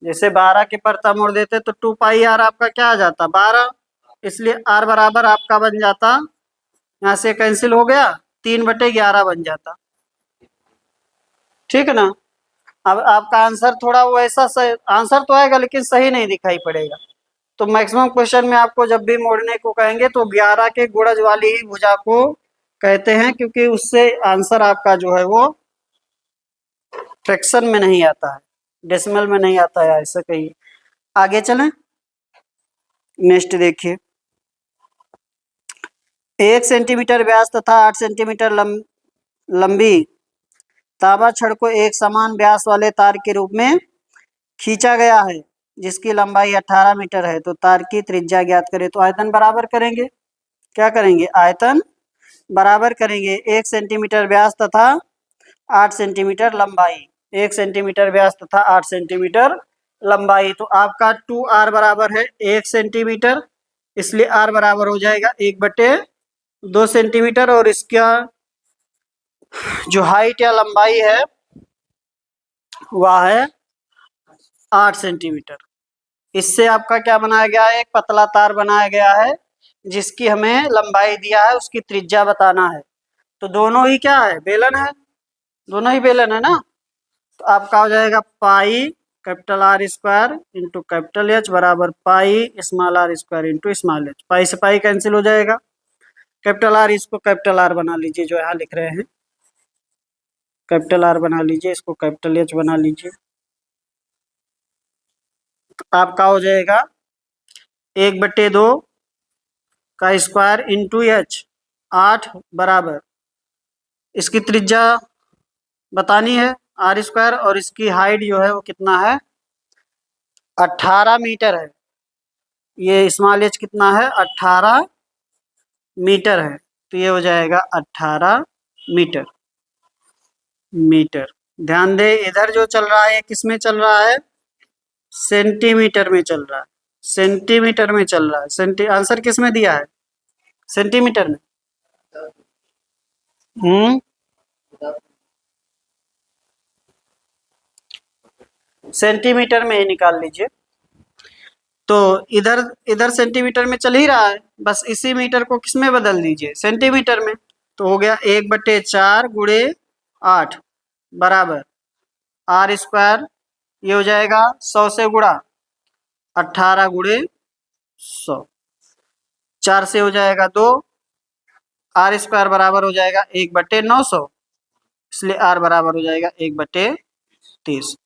जैसे 12 के परता मोड़ देते तो 2 पाई r आपका क्या आ जाता 12, इसलिए r बराबर आपका बन जाता, यहाँ से कैंसिल हो गया, 3/11 बन जाता। ठीक है ना। अब आपका आंसर थोड़ा वैसा आंसर तो आएगा लेकिन सही नहीं दिखाई पड़ेगा। तो मैक्सिमम क्वेश्चन में आपको जब भी मोड़ने को कहेंगे तो 11 के गुणज वाली ही भुजा को कहते हैं, क्योंकि उससे आंसर आपका जो है वो फ्रैक्शन में नहीं आता है, डेसिमल में नहीं आता है, ऐसा कहीं। आगे चलें, नेक्स्ट देखिए। 1 सेंटीमीटर व्यास तथा 8 सेंटीमीटर लंबी तांबा छड़ को एक समान व्यास वाले तार के रूप में खींचा गया है जिसकी लंबाई 18 मीटर है, तो तार की त्रिज्या ज्ञात करें। तो आयतन बराबर करेंगे, क्या करेंगे, आयतन बराबर करेंगे 1 सेंटीमीटर व्यास तथा 8 सेंटीमीटर लंबाई, 1 सेंटीमीटर व्यास तथा 8 सेंटीमीटर लंबाई। तो आपका 2r बराबर है 1 सेंटीमीटर, इसलिए r बराबर हो जाएगा 1/2 सेंटीमीटर, और इसका जो हाइट या लंबाई है वह है 8 सेंटीमीटर। इससे आपका क्या बनाया गया है, एक पतला तार बनाया गया है जिसकी हमें लंबाई दिया है, उसकी त्रिज्या बताना है। तो दोनों ही क्या है, बेलन है, दोनों ही बेलन है ना। तो आपका हो जाएगा pi capital R square into capital H बराबर pi small r square into small h। पाई से पाई कैंसिल हो जाएगा, कैपिटल R इसको कैपिटल R बना लीजिए, जो यहाँ लिख रहे हैं कैपिटल R बना लीजिए, इसको कैपिटल H बना लीजिए। तो आपका हो जाएगा 1/2 का स्क्वायर इंटू H 8 बराबर, इसकी त्रिज्या बतानी है R स्क्वायर, और इसकी हाइट जो है वो कितना है 18 मीटर है। ये स्मॉल h कितना है 18 मीटर है, तो ये हो जाएगा 18 मीटर। ध्यान दे, इधर जो चल रहा है किस में चल रहा है, सेंटीमीटर में चल रहा है, सेंटीमीटर में चल रहा है। आंसर किस में दिया है, सेंटीमीटर में। सेंटीमीटर में ही निकाल लीजिए। तो इधर इधर सेंटीमीटर में चल ही रहा है, बस इसी मीटर को किस में बदल दीजिए, सेंटीमीटर में। तो हो गया 1/4 गुणे 8 बराबर R स्क्वायर, ये हो जाएगा 100 से गुणा 18 गुणे 100, 4 से हो जाएगा 2, R स्क्वायर बराबर हो जाएगा 1/900, इसलिए R बराबर हो जाएगा 1/30,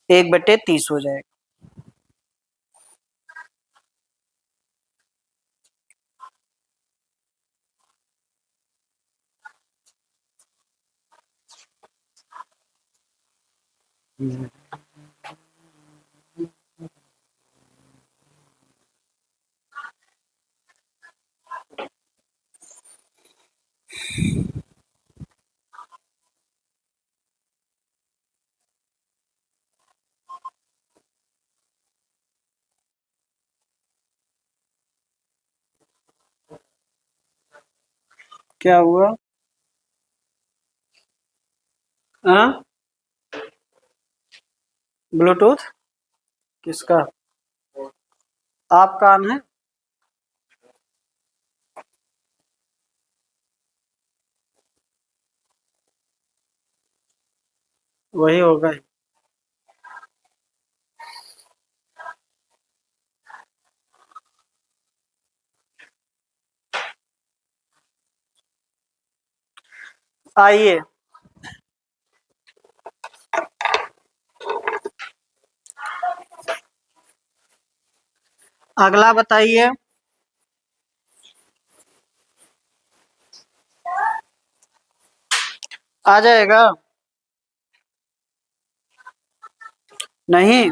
1/30 हो जाएगा। क्या हुआ, हाँ ब्लूटूथ किसका, आपका ऑन है। वही होगा ही। आइए अगला बताइए। आ जाएगा, नहीं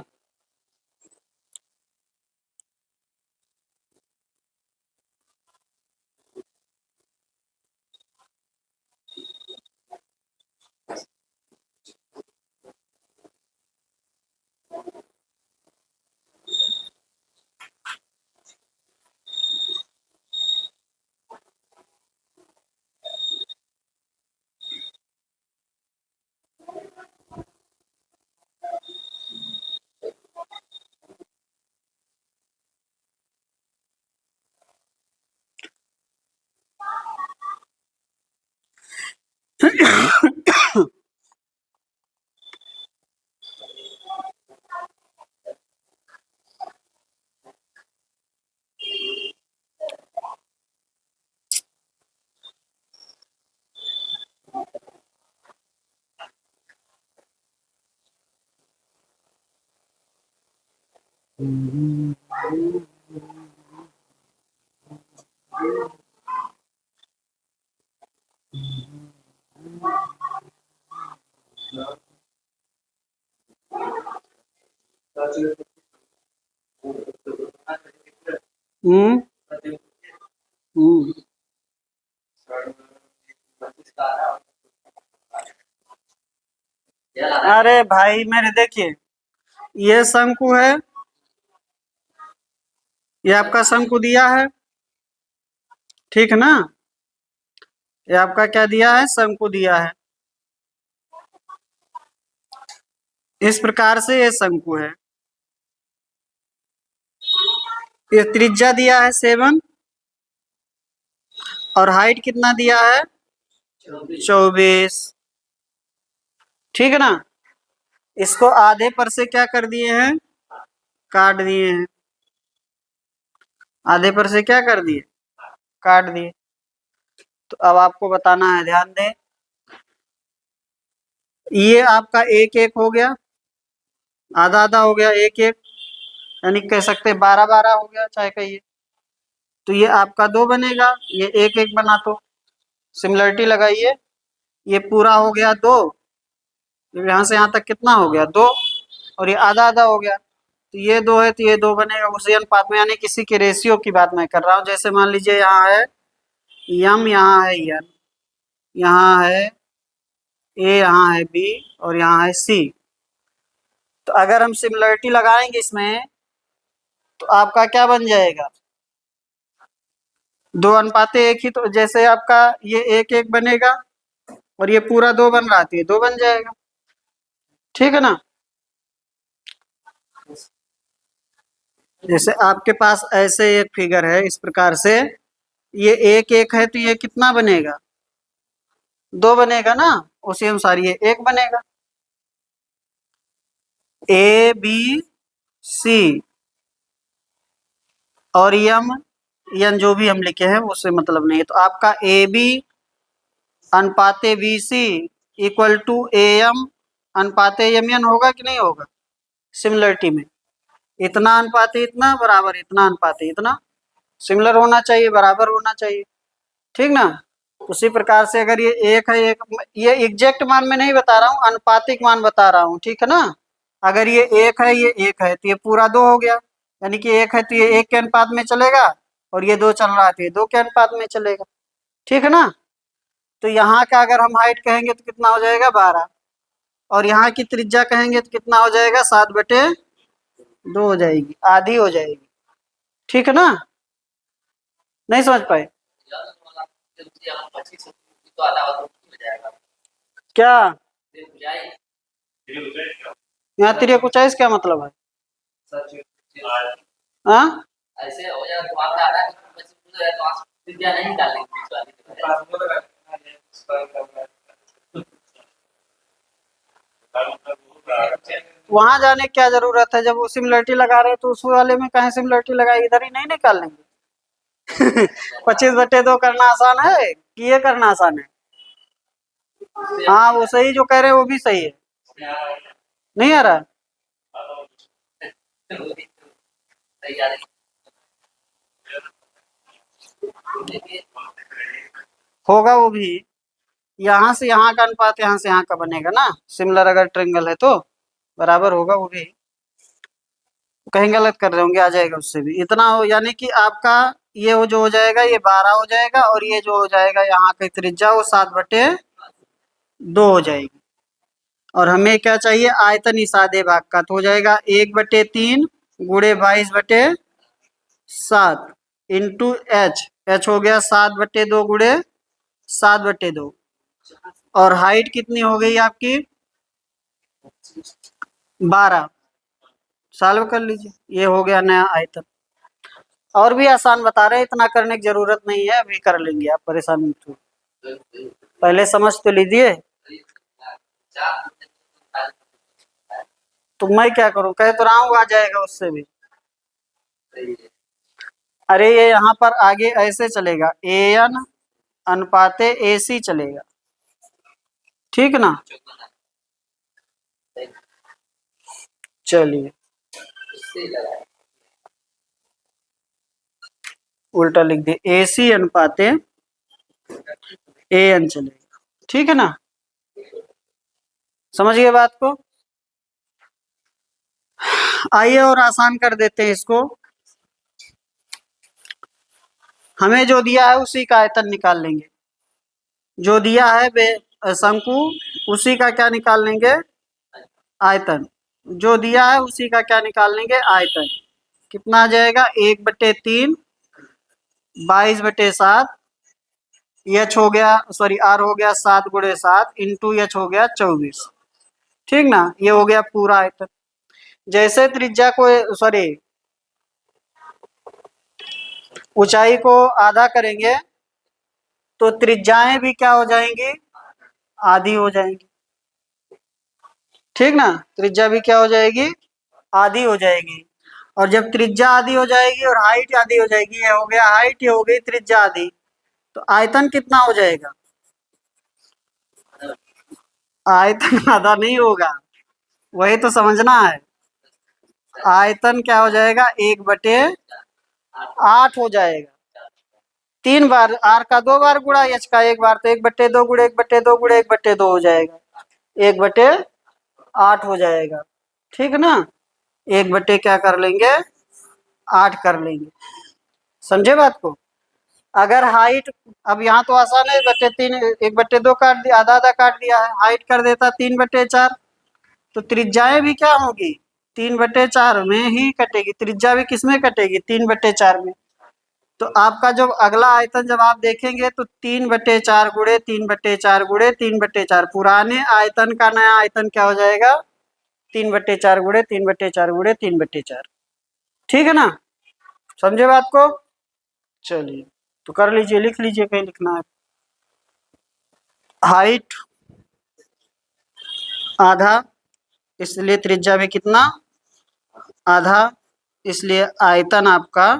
हम्म हम्म। अरे भाई मेरे देखिए, ये शंकु है, ये आपका शंकु दिया है, ठीक है ना। ये आपका क्या दिया है, शंकु दिया है। इस प्रकार से ये शंकु है। ये त्रिज्या दिया है 7 और हाइट कितना दिया है, 24। ठीक है ना। इसको आधे पर से क्या कर दिए हैं, काट दिए हैं। आधे पर से क्या कर दिए, काट दिए। तो अब आपको बताना है, ध्यान दें। ये आपका एक एक हो गया, आधा आधा हो गया, एक एक, यानी कह सकते हैं 12 12 हो गया, चाहे कहिए। तो ये आपका 2 बनेगा, ये एक एक बना। तो सिमिलरिटी लगाइए, ये पूरा हो गया 2, यहाँ से यहाँ तक कितना हो गया 2, और ये आधा आधा हो गया। तो ये 2 है तो ये 2 बनेगा उसी अनुपात में, यानी किसी के रेशियो की बात मैं कर रहा हूँ। जैसे मान लीजिए यहाँ है यम, यहाँ है एन, यहाँ है ए, यहाँ है बी, और यहाँ है सी। तो अगर हम सिमिलरिटी लगाएंगे इसमें, तो आपका क्या बन जाएगा, 2 अनुपाते 1 ही। तो जैसे आपका ये एक एक बनेगा और ये पूरा 2 बन रहा है, तो ये 2 बन जाएगा। ठीक है ना। जैसे आपके पास ऐसे एक फिगर है इस प्रकार से, ये एक एक है तो ये कितना बनेगा, 2 बनेगा ना। उसी अनुसार ये 1 बनेगा। ए बी सी और यम एन, जो भी हम लिखे हैं उससे मतलब नहीं है। तो आपका ए बी अनुपाते B C equal to A M अनुपाते एम एन होगा कि नहीं होगा, सिमिलरिटी में। इतना अनुपाते इतना बराबर इतना अनुपाते इतना, सिमिलर होना चाहिए, बराबर होना चाहिए। ठीक ना। उसी प्रकार से अगर ये एक है, एक, ये एग्जैक्ट मान में नहीं बता रहा हूँ, अनुपातिक मान बता रहा हूँ, ठीक है ना। अगर ये एक है, ये एक है, तो ये पूरा 2 हो गया, यानी कि एक है तो ये 1 के अनुपात में चलेगा, और ये 2 चल रहा है तो ये 2 के अनुपात में चलेगा। ठीक है ना। तो यहाँ का अगर हम हाइट कहेंगे तो कितना हो जाएगा, 12, और यहाँ की त्रिज्या कहेंगे तो कितना हो जाएगा, 7/2 हो जाएगी, आधी हो जाएगी। ठीक है ना। नहीं समझ पाए क्या, यहाँ तिरक ऊंचाई क्या मतलब है, हाँ। ऐसे हो जाए तो आता है कि तो आप विद्या नहीं डालेंगे। वहां जाने की क्या जरूरत है, जब वो सिमिलरिटी लगा रहे तो उस वाले में कहीं सिमिलरिटी लगाई, इधर ही नहीं निकाल लेंगे। 25/2 करना आसान है कि ये करना आसान है। हाँ वो सही जो कह रहे हैं वो भी सही है। नहीं आ रहा, होगा वो भी। यहाँ से यहाँ का अनुपात यहाँ से यहाँ का बनेगा ना, सिमिलर अगर ट्रेंगल है तो बराबर होगा वो भी। कहीं गलत कर रहे होंगे, आ जाएगा उससे भी इतना हो, यानी कि आपका ये जो हो जाएगा ये 12 हो जाएगा, और ये जो हो जाएगा यहाँ की त्रिज्या वो 7/2 हो जाएगी। और हमें क्या चाहिए, आयतन इस आधे भाग का, तो हो जाएगा 1/3 गुणे 22/7 इंटू एच। एच हो गया 7/2 गुणे 7/2, और हाइट कितनी हो गई आपकी, 12। सॉल्व कर लीजिए, ये हो गया नया आयतन। और भी आसान बता रहे हैं, इतना करने की जरूरत नहीं है, अभी कर लेंगे, आप परेशान मत हो, पहले समझ तो लीजिए। तो मैं क्या करूं, कह तो रहा हूँ आ जाएगा उससे भी। अरे ये यहाँ पर आगे ऐसे चलेगा, ए एन अनुपाते ए सी चलेगा। ठीक ना। चलिए उल्टा लिख दिए, AC अनुपाते AN चलेगा। ठीक है ना, समझ गए बात को। आइए और आसान कर देते हैं इसको। हमें जो दिया है उसी का आयतन निकाल लेंगे। जो दिया है शंकु, उसी का क्या निकाल लेंगे, आयतन। जो दिया है उसी का क्या निकाल लेंगे, आयतन। कितना आ जाएगा, 1/3 22/7 एच हो गया, सॉरी आर हो गया 7 × 7 इंटू एच हो गया 24। ठीक ना, ये हो गया पूरा आयतन। जैसे त्रिज्या को, सॉरी ऊंचाई को आधा करेंगे तो त्रिज्याएं भी क्या हो जाएंगी, आधी हो जाएंगी। ठीक ना, त्रिज्या भी क्या हो जाएगी, आधी हो जाएगी। और जब त्रिज्या आधी हो जाएगी और हाइट आधी हो जाएगी, ये हो गया हाइट, ये हो गई त्रिज्या आधी, तो आयतन कितना हो जाएगा, आयतन आधा नहीं होगा, वही तो समझना है। आयतन क्या हो जाएगा, 1/8 हो जाएगा। 3 बार आर का 2 बार गुणा, एच का 1 बार, तो 1/2 गुणे 1/2 गुणे 1/2 हो जाएगा, 1/8 हो जाएगा। ठीक है ना, 1 बटे क्या कर लेंगे, 8 कर लेंगे। समझे बात को। अगर हाइट, अब यहाँ तो आसान है, 1/3 1/2 काट दिया, आधा आधा काट दिया है, हाइट कर देता 3/4, तो त्रिज्याएं भी क्या होगी, 3/4 में ही कटेगी, त्रिज्या भी किसमें कटेगी, 3/4 में। तो आपका जो अगला आयतन जब आप देखेंगे तो 3/4 गुणे 3/4 गुणे 3/4, पुराने आयतन का नया आयतन क्या हो जाएगा, 3/4 गुणे 3/4 गुणे 3/4। ठीक है ना, समझे बात को। चलिए तो कर लीजिए, लिख लीजिए, कहीं लिखना है। हाइट आधा, इसलिए त्रिज्या भी कितना, आधा, इसलिए आयतन आपका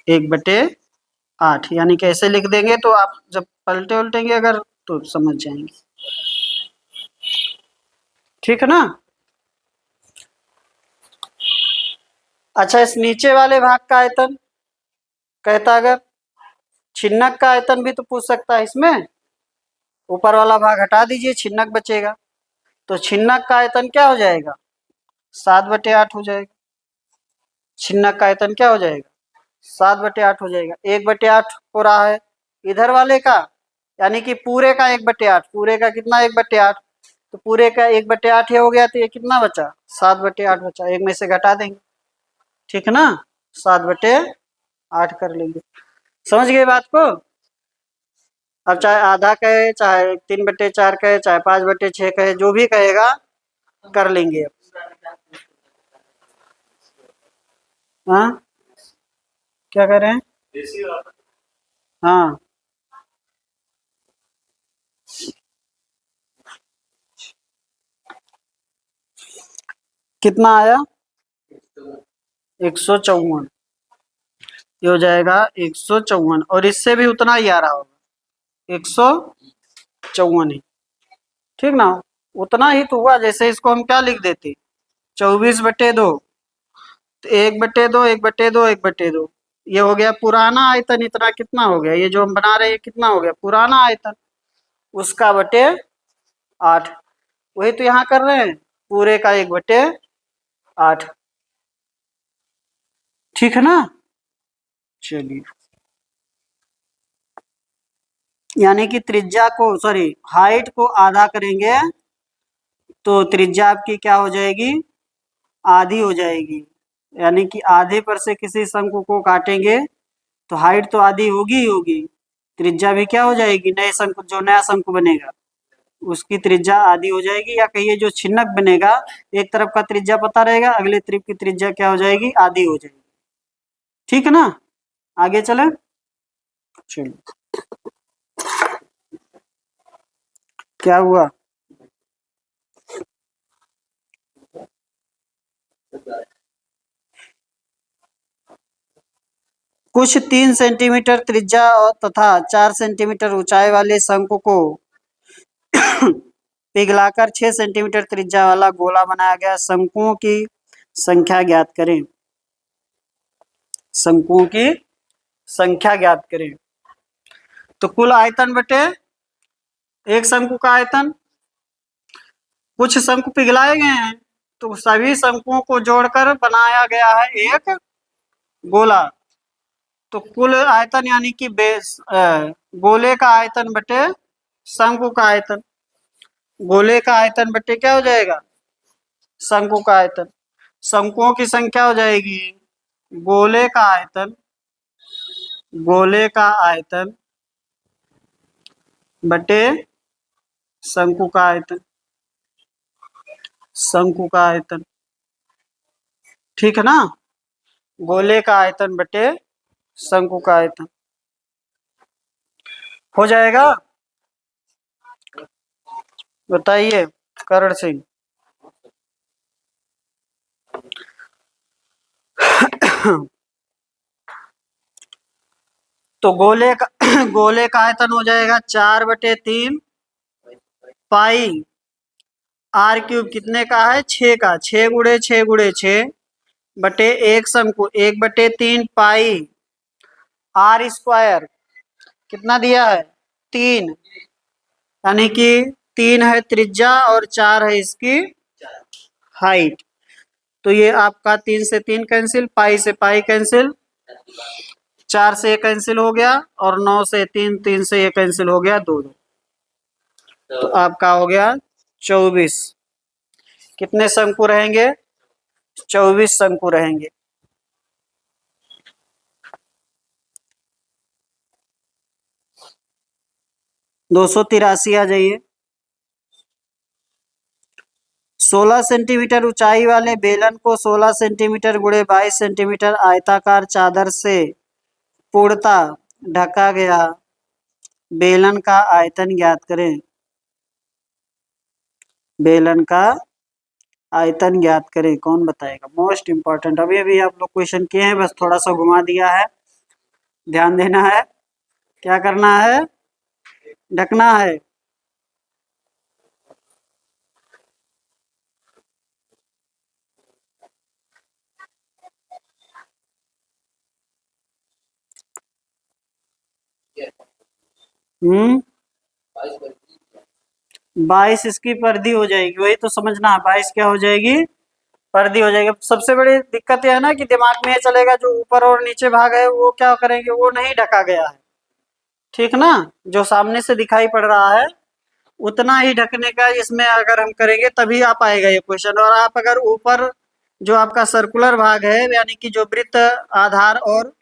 1/8। यानी कैसे लिख देंगे, तो आप जब पलटे उल्टेंगे अगर तो समझ जाएंगे। ठीक है ना। अच्छा, इस नीचे वाले भाग का आयतन कहता, अगर छिन्नक का आयतन भी तो पूछ सकता है इसमें। ऊपर वाला भाग हटा दीजिए, छिन्नक बचेगा, तो छिन्नक का आयतन क्या हो जाएगा, 7/8 हो जाएगा। छिन्नक का आयतन क्या हो जाएगा, 7/8 हो जाएगा। 1/8 हो रहा है इधर वाले का, यानी कि पूरे का 1/8, पूरे का कितना 1/8, तो पूरे का 1/8 ये हो गया, तो ये कितना बचा, 7/8 बचा, एक में से घटा देंगे। ठीक है ना, 7/8 कर लेंगे। समझ गए बात को। अब चाहे आधा कहे, चाहे 3/4 कहे, चाहे 5/6 कहे, जो भी कहेगा कर लेंगे। हाँ, क्या कह रहे हैं, हाँ कितना आया, 154, ये हो जाएगा 154, और इससे भी उतना ही आ रहा होगा, 154 ही। ठीक ना, उतना ही तो हुआ। जैसे इसको हम क्या लिख देते, 24/2, तो 1/2 1/2 1/2, ये हो गया पुराना आयतन। इतना कितना हो गया, ये जो हम बना रहे हैं कितना हो गया, पुराना आयतन, उसका बटे 8। वही तो यहाँ कर रहे हैं, पूरे का 1/8। ठीक है ना। चलिए, यानी कि त्रिज्या को, सॉरी हाइट को आधा करेंगे तो त्रिज्या आपकी क्या हो जाएगी, आधी हो जाएगी। यानी कि आधे पर से किसी शंकु को काटेंगे तो हाइट तो आधी होगी ही होगी, त्रिज्या भी क्या हो जाएगी, नए शंकु, जो नया शंकु बनेगा उसकी त्रिज्या आधी हो जाएगी। या कहिए जो छिन्नक बनेगा, एक तरफ का त्रिज्या पता रहेगा, अगले तरफ की त्रिज्या क्या हो जाएगी, आधी हो जाएगी। ठीक है ना, आगे चले। चलिए, क्या हुआ, कुछ 3 सेंटीमीटर त्रिज्या तथा 4 सेंटीमीटर ऊंचाई वाले शंकु को पिघलाकर 6 सेंटीमीटर त्रिज्या वाला गोला बनाया गया। शंकुओं की संख्या ज्ञात करें। शंकुओं की संख्या ज्ञात करें। तो कुल आयतन बटे एक शंकु का आयतन। कुछ शंकु पिघलाए गए हैं तो सभी शंकुओं को जोड़कर बनाया गया है एक गोला। तो कुल आयतन यानी कि बेस गोले का आयतन बटे शंकु का आयतन। गोले का आयतन बटे क्या हो जाएगा? शंकु का आयतन। शंकुओं की संख्या हो जाएगी गोले का आयतन, गोले का आयतन बटे शंकु का आयतन, शंकु का आयतन। ठीक है ना? गोले का आयतन बटे शंकु का आयतन हो जाएगा। बताइए करण सिंह। तो गोले का गोले का आयतन हो जाएगा 4/3 पाई आर क्यूब कितने का है? 6 का। 6 × 6 × 6 बटे एक शंकु 1/3 पाई आर स्क्वायर कितना दिया है? 3, यानी कि 3 है त्रिज्या और 4 है इसकी हाइट। तो ये आपका 3 से 3 कैंसिल, पाई से पाई कैंसिल, 4 से ये कैंसिल हो गया और 9 से 3, 3 से ये कैंसिल हो गया 2 2। तो आपका हो गया 24। कितने शंकु रहेंगे? 24 शंकु रहेंगे। 283 आ जाइए। 16 सेंटीमीटर ऊंचाई वाले बेलन को 16 सेंटीमीटर × 22 सेंटीमीटर आयताकार चादर से पूर्णतः ढका गया बेलन का आयतन ज्ञात करें। बेलन का आयतन ज्ञात करें। कौन बताएगा? Most important. अभी अभी आप लोग क्वेश्चन किए हैं, बस थोड़ा सा घुमा दिया है, ध्यान देना है। क्या करना है? ढकना है। हम्म 22 इसकी पर्दी हो जाएगी, वही तो समझना है। 22 क्या हो जाएगी? पर्दी हो जाएगी। सबसे बड़ी दिक्कत यह है ना कि दिमाग में ये चलेगा जो ऊपर और नीचे भाग है वो क्या करेंगे, वो नहीं ढका गया है। ठीक ना? जो सामने से दिखाई पड़ रहा है उतना ही ढकने का इसमें अगर हम करेंगे तभी आ पाएगा ये क्वेश्चन। और आप अगर ऊपर जो आपका सर्कुलर भाग है यानी कि जो वृत्त आधार और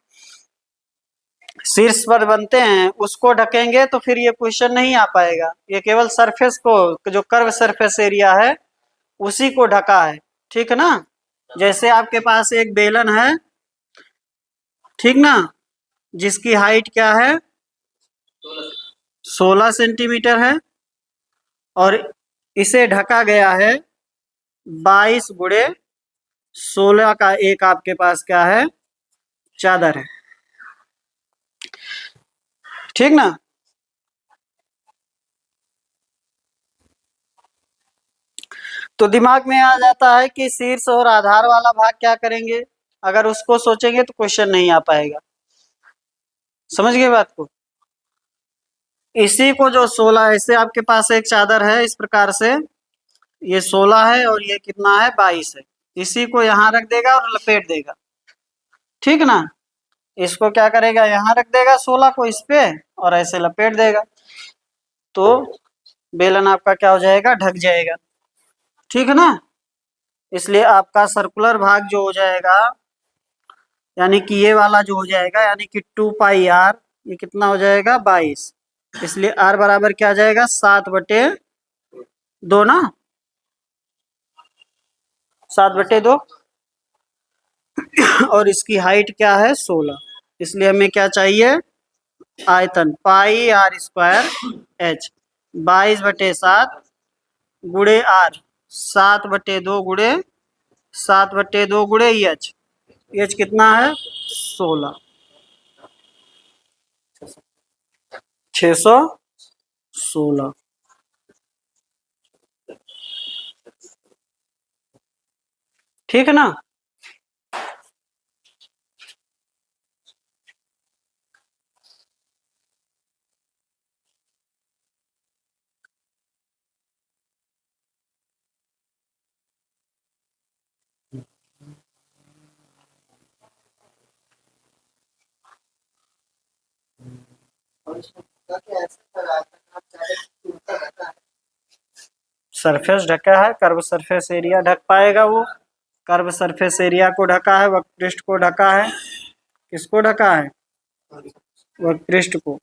शीर्ष पर बनते हैं उसको ढकेंगे तो फिर ये क्वेश्चन नहीं आ पाएगा। ये केवल सरफेस को, जो कर्व सरफेस एरिया है उसी को ढका है। ठीक है ना? जैसे आपके पास एक बेलन है, ठीक ना, जिसकी हाइट क्या है? 16 सेंटीमीटर है और इसे ढका गया है 22 × 16 का एक आपके पास क्या है? चादर है। ठीक ना? तो दिमाग में आ जाता है कि शीर्ष और आधार वाला भाग क्या करेंगे। अगर उसको सोचेंगे तो क्वेश्चन नहीं आ पाएगा। समझ गए बात को? इसी को जो 16, ऐसे आपके पास एक चादर है इस प्रकार से, ये 16 है और ये कितना है? 22 है। इसी को यहाँ रख देगा और लपेट देगा। ठीक ना? इसको क्या करेगा? यहाँ रख देगा 16 को इस पे और ऐसे लपेट देगा तो बेलन आपका क्या हो जाएगा? ढक जाएगा। ठीक है ना? इसलिए आपका सर्कुलर भाग जो हो जाएगा यानी कि ये वाला जो हो जाएगा यानी कि 2πr, ये कितना हो जाएगा? 22। इसलिए r बराबर क्या आ जाएगा? 7/2 ना, 7/2। और इसकी हाइट क्या है? 16। इसलिए हमें क्या चाहिए? आयतन πr² h। 22/7 गुणे r, 7/2 गुणे 7/2 गुणे h। h कितना है? 16। 616। ठीक है ना? सरफेस ढका है, कर्व सरफेस एरिया ढक पाएगा वो। कर्व सरफेस एरिया को ढका है, वक्रपृष्ठ को ढका है। किसको ढका है? वक्रपृष्ठ को।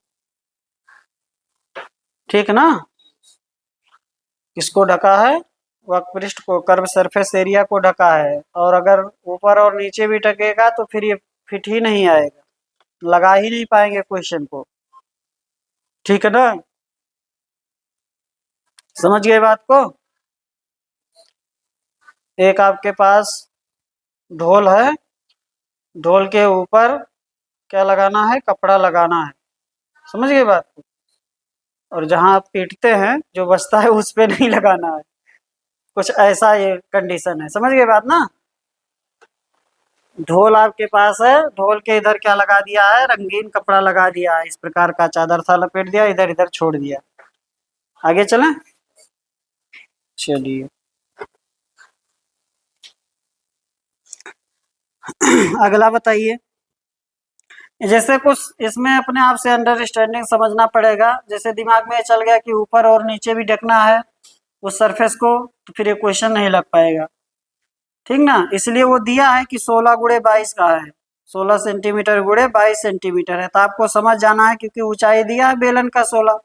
ठीक ना? किसको ढका है? वक्रपृष्ठ को, कर्व सरफेस एरिया को ढका है। और अगर ऊपर और नीचे भी ढकेगा तो फिर ये फिट ही नहीं आएगा, लगा ही नहीं पाएंगे क्वेश्चन को। ठीक है ना? समझ गए बात को? एक आपके पास ढोल है, ढोल के ऊपर क्या लगाना है? कपड़ा लगाना है। समझ गए बात को? और जहां आप पीटते हैं जो बचता है उस पे नहीं लगाना है। कुछ ऐसा ये कंडीशन है। समझ गए बात ना? ढोल आपके पास है, ढोल के इधर क्या लगा दिया है? रंगीन कपड़ा लगा दिया है। इस प्रकार का चादर सा लपेट दिया, इधर इधर छोड़ दिया। आगे चलें? चलिए अगला बताइए। जैसे कुछ इसमें अपने आप से अंडरस्टैंडिंग समझना पड़ेगा। जैसे दिमाग में चल गया कि ऊपर और नीचे भी ढकना है उस सरफेस को, तो फिर ये क्वेश्चन नहीं लग पाएगा। ठीक ना? इसलिए वो दिया है कि 16 × 22 का है, 16 सेंटीमीटर × 22 सेंटीमीटर है। तो आपको समझ जाना है, क्योंकि ऊंचाई दिया है बेलन का 16,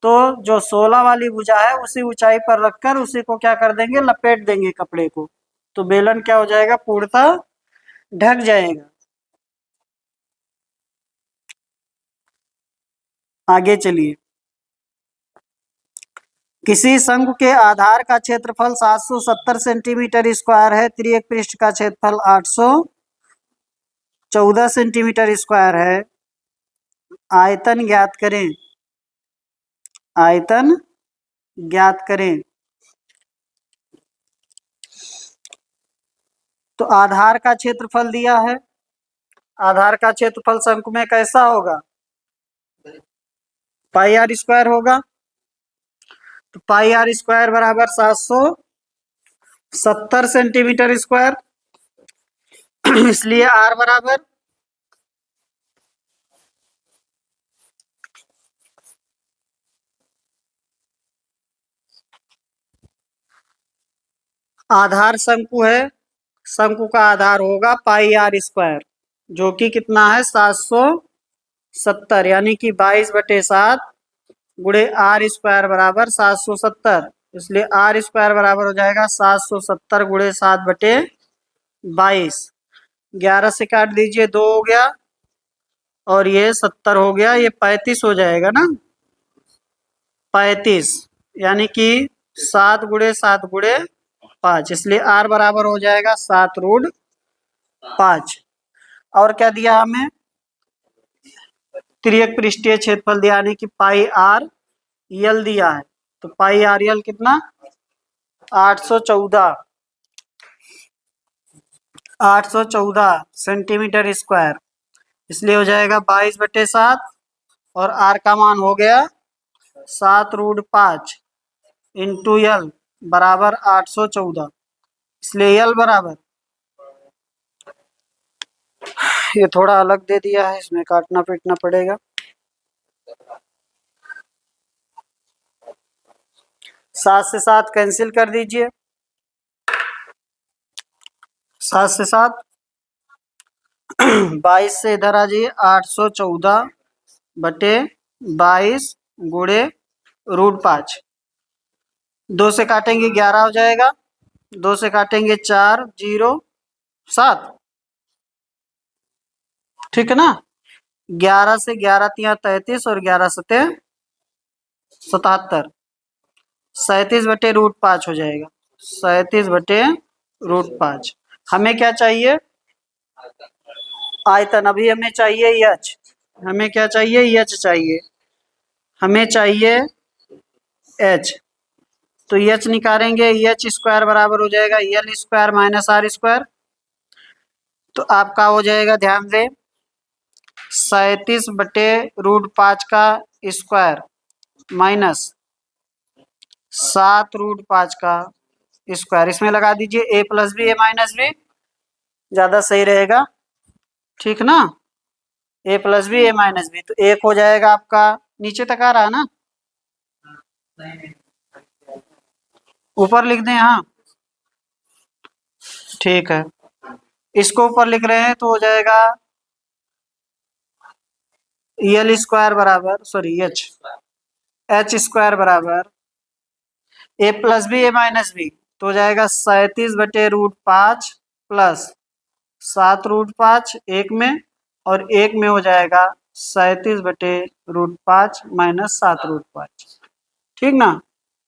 तो जो 16 वाली भुजा है उसी ऊंचाई पर रखकर उसी को क्या कर देंगे? लपेट देंगे कपड़े को। तो बेलन क्या हो जाएगा? पूर्णतः ढक जाएगा। आगे चलिए। किसी शंकु के आधार का क्षेत्रफल 770 सेंटीमीटर स्क्वायर है, तिर्यक पृष्ठ का क्षेत्रफल 814 सेंटीमीटर स्क्वायर है। आयतन ज्ञात करें। आयतन ज्ञात करें। तो आधार का क्षेत्रफल दिया है, आधार का क्षेत्रफल शंकु में कैसा होगा? πr² होगा। तो πr² बराबर 770 सेंटीमीटर स्क्वायर। इसलिए r बराबर आधार शंकु है, शंकु का आधार होगा πr², जो कि कितना है? 770, यानी कि 22/7 गुणे r² बराबर 770। इसलिए r² बराबर हो जाएगा 770 × 7/22। 11 से काट दीजिए, 2 हो गया, और ये 70 हो गया, ये 35 हो जाएगा ना? 35, यानी कि 7 × 7 × 5, इसलिए r बराबर हो जाएगा 7√5। और क्या दिया हमें? तिर्यक पृष्ठीय क्षेत्रफल दिया, यानी कि πr/l दिया है। तो πr/l कितना? 814 सेंटीमीटर स्क्वायर। इसलिए हो जाएगा 22/7, और r का मान हो गया 7√5 इंटू l बराबर 814। इसलिए l बराबर, ये थोड़ा अलग दे दिया है, इसमें काटना पीटना पड़ेगा। 7 से 7 कैंसिल कर दीजिए, 7 से 7 22 से इधर आ जाइए, 814/22 गुणे √5। 2 से काटेंगे 11 हो जाएगा, 2 से काटेंगे 4 0 7। ठीक है ना? 11 से 11 × 33 और 11 सते 77, 37/√5 हो जाएगा। 37/√5। हमें क्या चाहिए? आयतन। अभी हमें चाहिए h। हमें क्या चाहिए? h चाहिए। हमें चाहिए h। तो h निकालेंगे, h² बराबर हो जाएगा l² - r²। तो आपका हो जाएगा, ध्यान दें, 37/√5 का स्क्वायर माइनस 7√5 का स्क्वायर। इसमें लगा दीजिए a + b a - b, ज्यादा सही रहेगा। ठीक ना? ए प्लस बी ए माइनस बी, तो एक हो जाएगा आपका, नीचे तक आ रहा है ना, ऊपर लिख दें, हाँ ठीक है, इसको ऊपर लिख रहे हैं तो हो जाएगा एल स्क्वायर बराबर, सॉरी एच स्क्वायर बराबर ए प्लस बी ए माइनस बी, तो हो जाएगा 37/√5 प्लस 7√5 एक में, और एक में हो जाएगा 37/√5 माइनस 7√5, ठीक ना।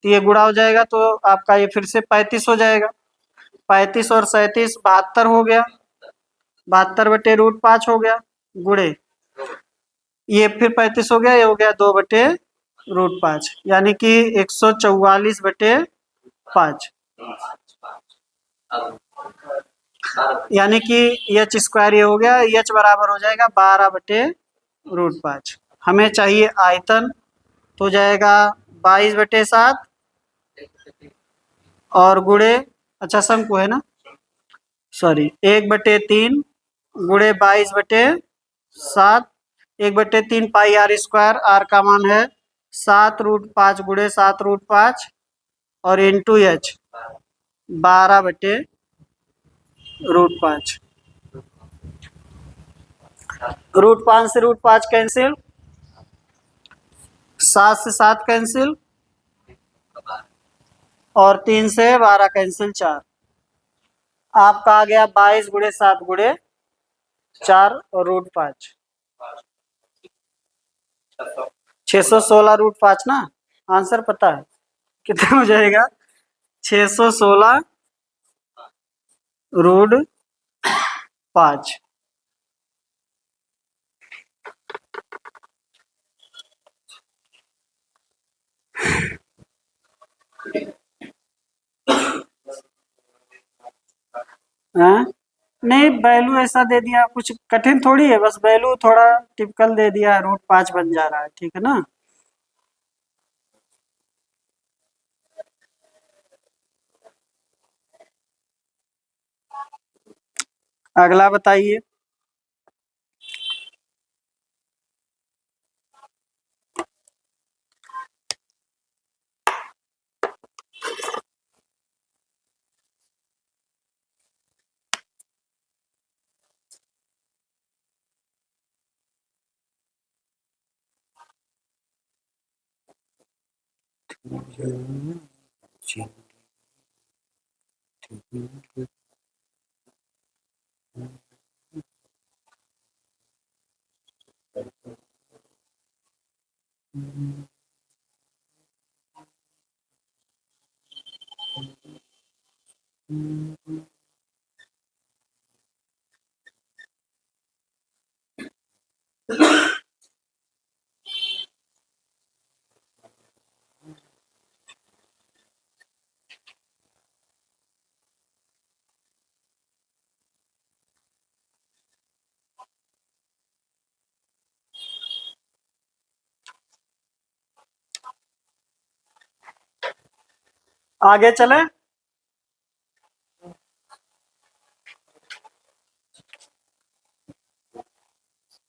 तो ये गुणा हो जाएगा तो आपका ये फिर से 35 हो जाएगा, 35 और 37 72 हो गया, 72/√5 हो गया, गुणे ये फिर 35 हो गया, ये हो गया 2/√5, यानी कि 144/5, यानी कि एच स्क्वायर ये हो गया, एच बराबर हो जाएगा 12/√5। हमें चाहिए आयतन, तो हो जाएगा 22/7 और गुणे, अच्छा शंकु है ना, सॉरी 1/3 गुणे 22/7, 1/3 पाई आर स्क्वायर, आर का मान है 7√5 गुणे 7√5 और इंटू एच 12/√5। √5 से √5 कैंसिल, 7 से 7 कैंसिल, और 3 से 12 कैंसिल, 4, आपका आ गया 22 गुणे 7 गुणे 4 और √5, 616√5 ना, आंसर पता है कितना हो जाएगा, 616√5। हाँ नहीं, वैल्यू ऐसा दे दिया, कुछ कठिन थोड़ी है, बस वैल्यू थोड़ा टिपिकल दे दिया, √5 बन जा रहा है, ठीक है ना। अगला बताइए। आगे चले,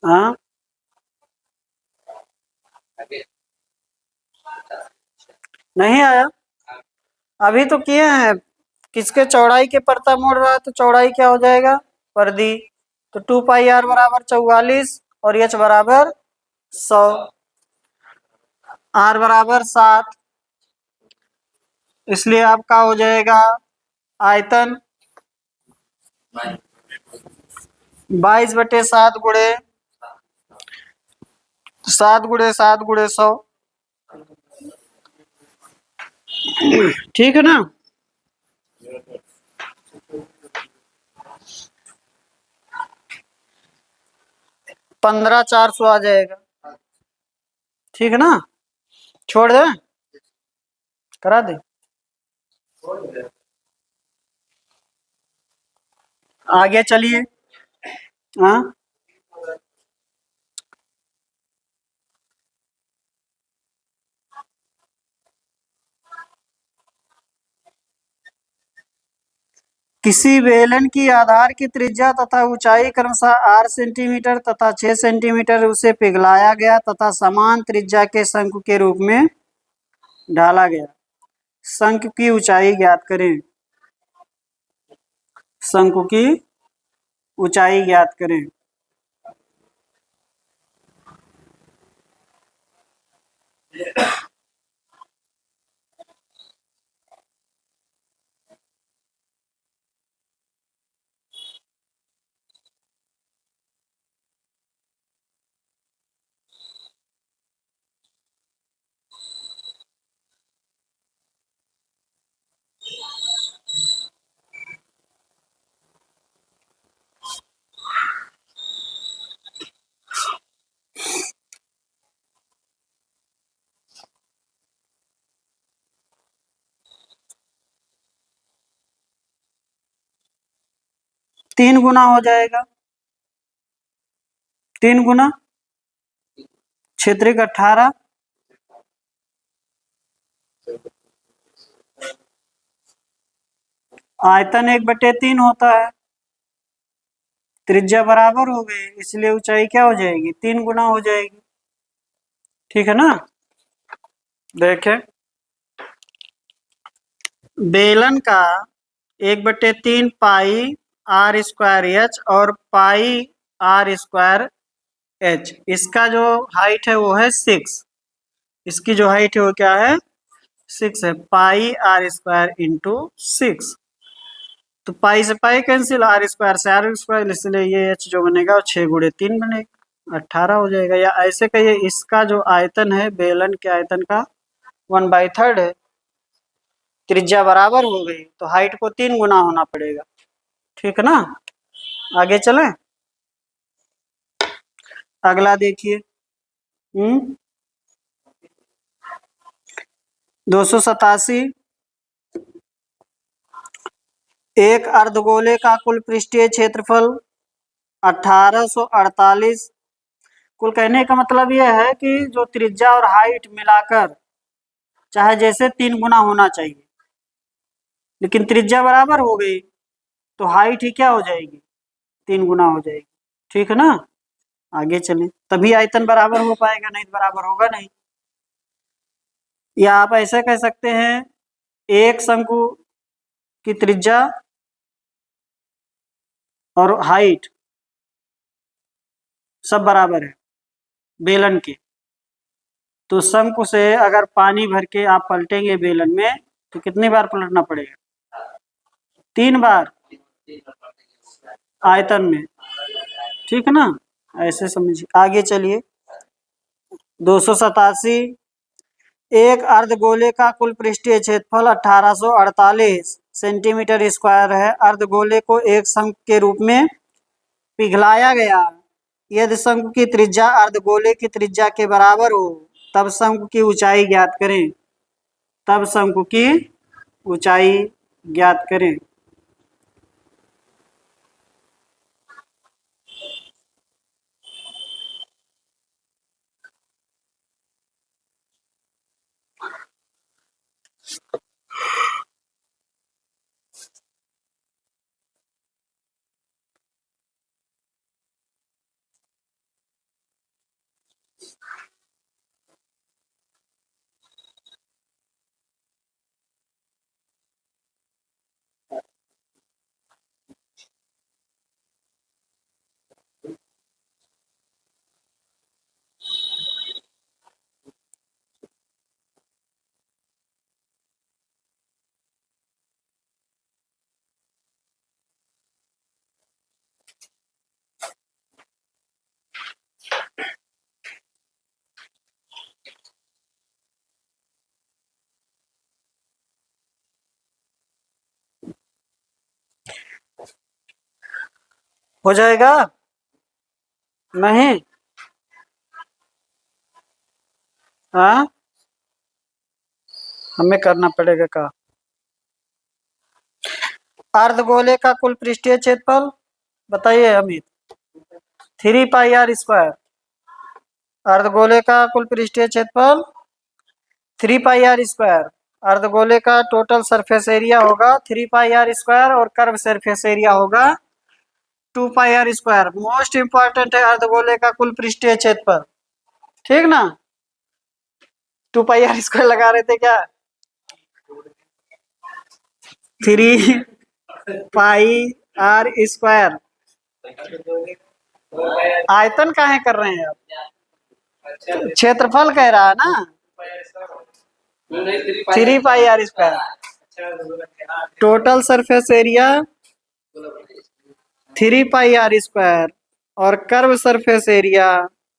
हाँ नहीं आया, अभी तो किए हैं, किसके चौड़ाई के परता मोड़ रहा है, तो चौड़ाई क्या हो जाएगा, परिधि, तो 2πr बराबर 44 और एच बराबर 100, आर बराबर 7, इसलिए आपका हो जाएगा आयतन 22/7 गुणे 7 गुणे 7 गुणे 100, ठीक है ना। 15,400 आ जाएगा, ठीक है ना, छोड़ दे, करा दे, आगे चलिए, हाँ किसी बेलन की आधार की त्रिज्या तथा ऊंचाई क्रमशः 8 सेंटीमीटर तथा 6 सेंटीमीटर उसे पिघलाया गया तथा समान त्रिज्या के शंकु के रूप में ढाला गया। शंकु की ऊंचाई ज्ञात करें। शंकु की ऊंचाई ज्ञात करें। तीन गुना हो जाएगा। 3 गुना क्षेत्रिक 18, आयतन 1/3 होता है। त्रिज्या बराबर हो गई, इसलिए ऊंचाई क्या हो जाएगी? 3 गुना हो जाएगी। ठीक है ना। देखें, बेलन का 1/3 पाई आर स्क्वायर एच और पाई आर स्क्वायर एच, इसका जो हाइट है वो है 6। इसकी जो हाइट है वो क्या है? 6 है। पाई आर स्क्वायर इंटू 6। तो पाई से पाई कैंसिल, आर स्क्वायर से आर स्क्वायर, इसलिए ये एच जो बनेगा वो 6 × 3 बनेगा, 18 हो जाएगा। या ऐसे कहिए, इसका जो आयतन है बेलन के आयतन का 1/3 है। त्रिज्या बराबर हो गई तो हाइट को 3 गुना होना पड़ेगा। ठीक है ना। आगे चलें। अगला देखिए। 287। एक अर्धगोले का कुल पृष्ठीय क्षेत्रफल 1848। कुल कहने का मतलब यह है कि जो त्रिज्या और हाइट मिलाकर चाहे जैसे 3 गुना होना चाहिए, लेकिन त्रिज्या बराबर हो गई तो हाइट ही क्या हो जाएगी? 3 गुना हो जाएगी। ठीक है ना। आगे चलें, तभी आयतन बराबर हो पाएगा, नहीं तो बराबर होगा नहीं। या आप ऐसे कह सकते हैं, एक शंकु की त्रिज्या और हाइट सब बराबर है बेलन के, तो शंकु से अगर पानी भर के आप पलटेंगे बेलन में तो कितनी बार पलटना पड़ेगा? 3 बार आयतन में। ठीक है ना। ऐसे समझिए। आगे चलिए। 287। एक अर्धगोले का कुल पृष्ठीय क्षेत्रफल 1848 सेंटीमीटर स्क्वायर है। अर्धगोले को एक शंकु के रूप में पिघलाया गया। यदि शंकु की त्रिज्या अर्धगोले की त्रिज्या के बराबर हो तब शंकु की ऊंचाई ज्ञात करें। तब शंकु की ऊंचाई ज्ञात करें। हो जाएगा? नहीं। हाँ, हमें करना पड़ेगा का। अर्धगोले का कुल पृष्ठीय क्षेत्रफल बताइए अमित। 3πr²। अर्धगोले का कुल पृष्ठीय क्षेत्रफल 3πr²। अर्धगोले का टोटल सरफेस एरिया होगा 3 पाई r² और कर्व सरफेस एरिया होगा 2 पाई r²। मोस्ट इंपॉर्टेंट है अर्धगोले का कुल पृष्ठीय क्षेत्रफल, ठीक ना। 2 पाई r² लगा रहे थे क्या? 3 पाई r²। आयतन काहे कर रहे हैं आप? क्षेत्रफल कह रहा है ना। 3 पाई r²। टोटल सरफेस एरिया 3 पाई r² और कर्व सरफेस एरिया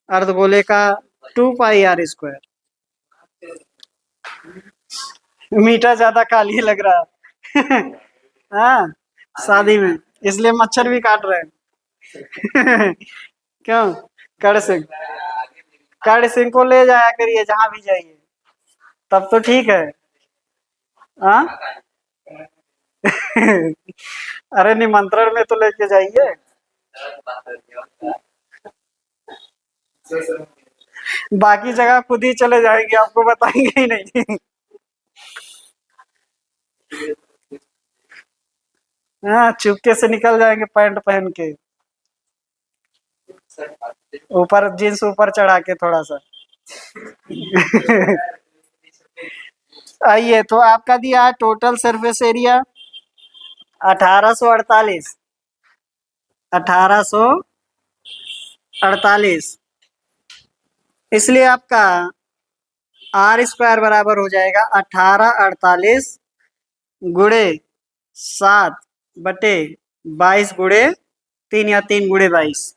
अर्धगोले का 2 पाई r²। मीठा ज्यादा काली लग रहा है। हाँ, शादी में इसलिए मच्छर भी काट रहे हैं। क्यों? कड़ सिंह, कड़ सिंह को ले जाया करिए जहां भी जाइए, तब तो ठीक है। हाँ। अरे निमंत्रण में तो लेके जाइए। बाकी जगह खुद ही चले जाएंगे, आपको बताएंगे ही नहीं। हाँ, चुपके से निकल जाएंगे पैंट पहन के, ऊपर जींस ऊपर चढ़ा के थोड़ा सा। आइए, तो आपका दिया है टोटल सरफेस एरिया 1848। 1848, इसलिए आपका r² बराबर हो जाएगा 1848 गुणे 7/22 गुणे 3 या 3 गुणे 22।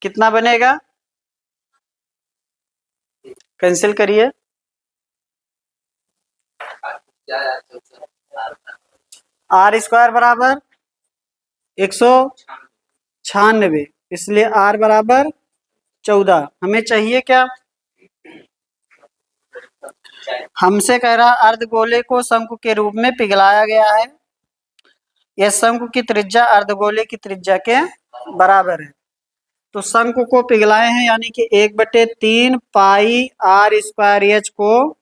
कितना बनेगा? कैंसिल करिए। r² बराबर 196, इसलिए r बराबर 14। हमें चाहिए क्या? हमसे कह रहा अर्धगोले को शंकु के रूप में पिघलाया गया है। यह शंकु की त्रिज्या अर्धगोले की त्रिज्या के बराबर है। तो शंकु को पिघलाए हैं, यानी कि 1/3 पाई r²h को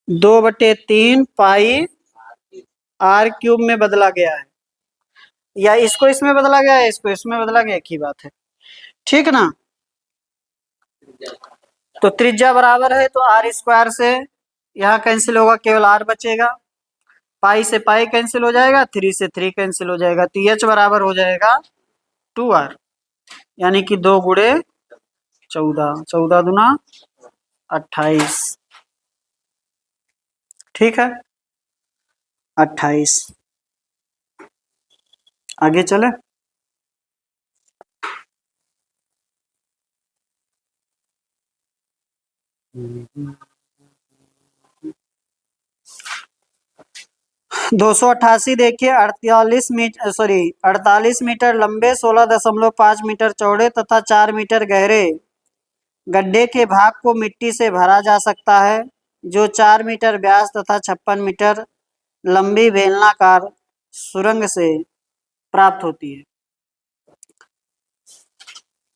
2/3 पाई r³ में बदला गया है, या इसको इसमें बदला गया है, इसको इसमें बदला गया, एक ही बात है, ठीक ना। तो त्रिज्या बराबर है, तो r² से यहाँ कैंसिल होगा, केवल r बचेगा। पाई से पाई कैंसिल हो जाएगा, 3 से 3 कैंसिल हो जाएगा, तो h बराबर हो जाएगा 2r, यानी कि 2 गुणे 14, 14 दूना 28, ठीक है। 28, आगे चले। दो सौ 88 देखिए, 48 मीटर लंबे, 16.5 मीटर चौड़े तथा 4 मीटर गहरे गड्ढे के भाग को मिट्टी से भरा जा सकता है, जो 4 मीटर व्यास तथा 56 मीटर लंबी बेलनाकार सुरंग से प्राप्त होती है।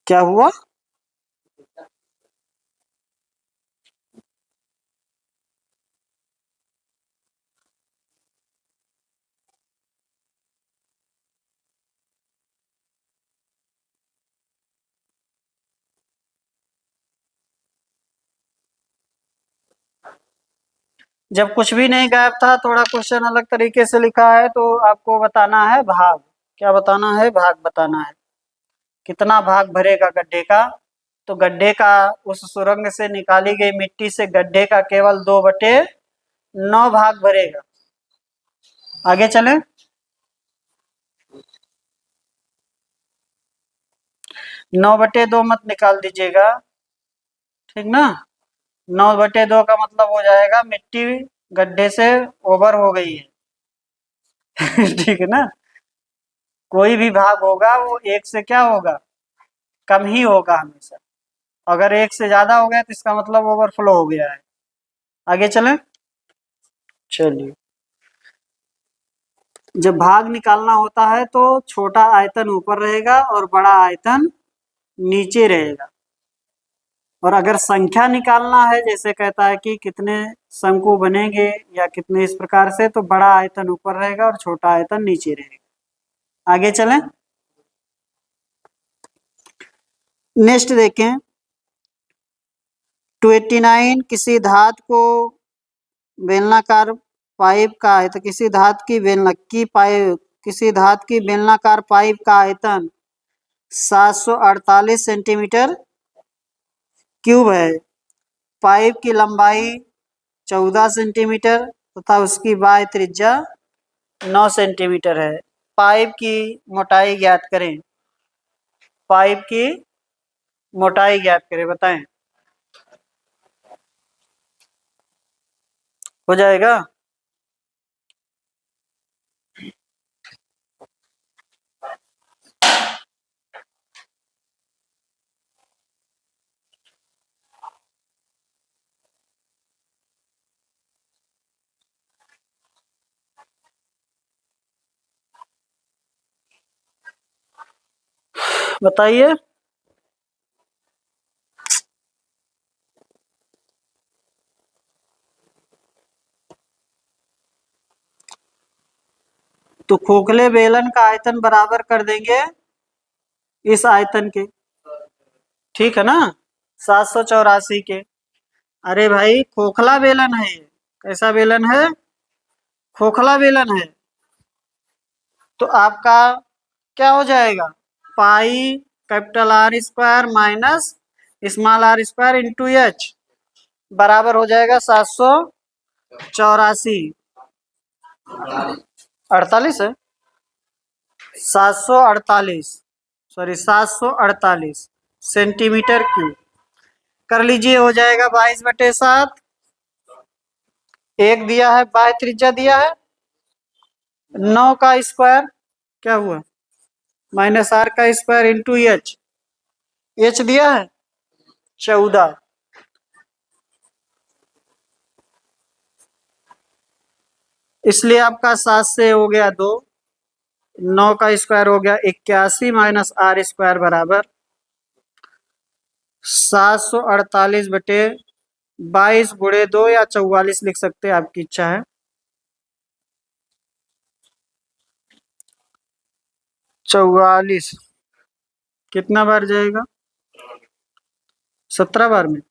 क्या हुआ? जब कुछ भी नहीं गायब था, थोड़ा क्वेश्चन अलग तरीके से लिखा है, तो आपको बताना है भाग। क्या बताना है? भाग बताना है। कितना भाग भरेगा गड्ढे का? तो गड्ढे का उस सुरंग से निकाली गई मिट्टी से गड्ढे का केवल 2/9 भाग भरेगा। आगे चले। 9/2 मत निकाल दीजिएगा, ठीक ना। 9/2 का मतलब हो जाएगा मिट्टी गड्ढे से ओवर हो गई है। ठीक है ना। कोई भी भाग होगा वो एक से क्या होगा? कम ही होगा हमेशा। अगर एक से ज्यादा हो गया तो इसका मतलब ओवरफ्लो हो गया है। आगे चलें। चलिए, जब भाग निकालना होता है तो छोटा आयतन ऊपर रहेगा और बड़ा आयतन नीचे रहेगा। और अगर संख्या निकालना है, जैसे कहता है कि कितने शंकु बनेंगे या कितने इस प्रकार से, तो बड़ा आयतन ऊपर रहेगा और छोटा आयतन नीचे रहेगा। आगे चलें, नेक्स्ट देखें। 289 किसी धातु को बेलनाकार पाइप का आयतन, किसी धातु की बेलनाकार पाइप का आयतन 748 सेंटीमीटर क्यूब है। पाइप की लंबाई 14 सेंटीमीटर तथा उसकी बाह्य त्रिज्या 9 सेंटीमीटर है। पाइप की मोटाई ज्ञात करें। पाइप की मोटाई ज्ञात करें, बताएं। हो जाएगा। बताइए। तो खोखले बेलन का आयतन बराबर कर देंगे इस आयतन के, ठीक है ना, 784 के। अरे भाई खोखला बेलन है ये, कैसा बेलन है, खोखला बेलन है। तो आपका क्या हो जाएगा, pi capital R square minus small R square into H बराबर हो जाएगा 784। 48 है, 748, सॉरी 748 सेंटीमीटर क्यूब। कर लीजिए, हो जाएगा 22/7। एक दिया है, बाह्य त्रिज्या दिया है 9 का स्क्वायर, क्या हुआ, माइनस आर का स्क्वायर इंटू एच, एच दिया है 14। इसलिए आपका 7 से हो गया 2, 9 का स्क्वायर हो गया 81 माइनस आर स्क्वायर बराबर 748/22 गुणे 2 या 44 लिख सकते हैं, आपकी इच्छा है। 44 कितना बार जाएगा, 17 बार में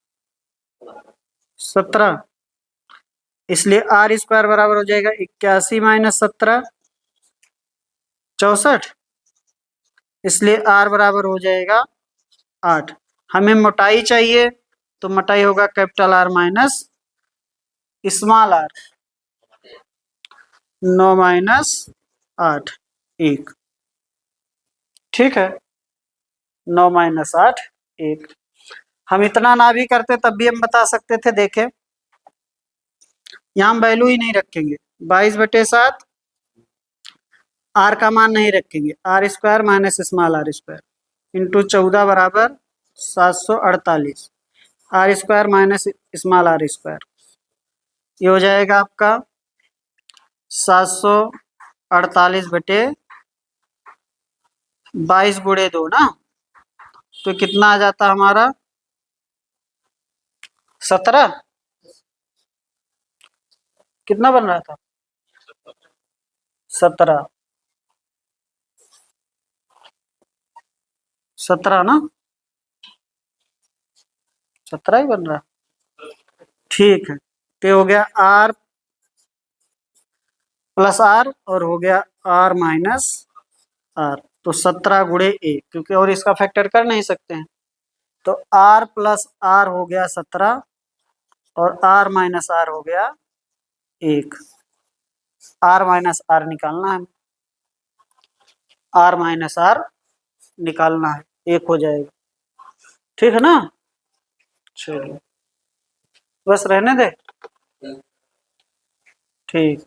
17, इसलिए आर स्क्वायर बराबर हो जाएगा 81 माइनस 17 64, इसलिए आर बराबर हो जाएगा 8। हमें मोटाई चाहिए, तो मोटाई होगा capital R minus small R, 9 minus 8 1, ठीक है, 9 माइनस 8 1। हम इतना ना भी करते तब भी हम बता सकते थे, देखें यहाँ हम वैल्यू ही नहीं रखेंगे, 22/7 आर का मान नहीं रखेंगे, R square minus small R square into 14 बराबर 748 R square minus small R square, ये हो जाएगा आपका 748/22 गुणे 2 ना, तो कितना आ जाता हमारा 17, कितना बन रहा था 17, 17 ना, 17 ही बन रहा, ठीक है। तो हो गया आर प्लस आर और हो गया आर माइनस आर, तो 17 गुणे 1, क्योंकि और इसका फैक्टर कर नहीं सकते हैं, तो आर प्लस आर हो गया 17 और आर माइनस आर हो गया 1। आर माइनस आर निकालना है, आर माइनस आर निकालना है, 1 हो जाएगा, ठीक है ना। चलिए बस रहने दे, ठीक।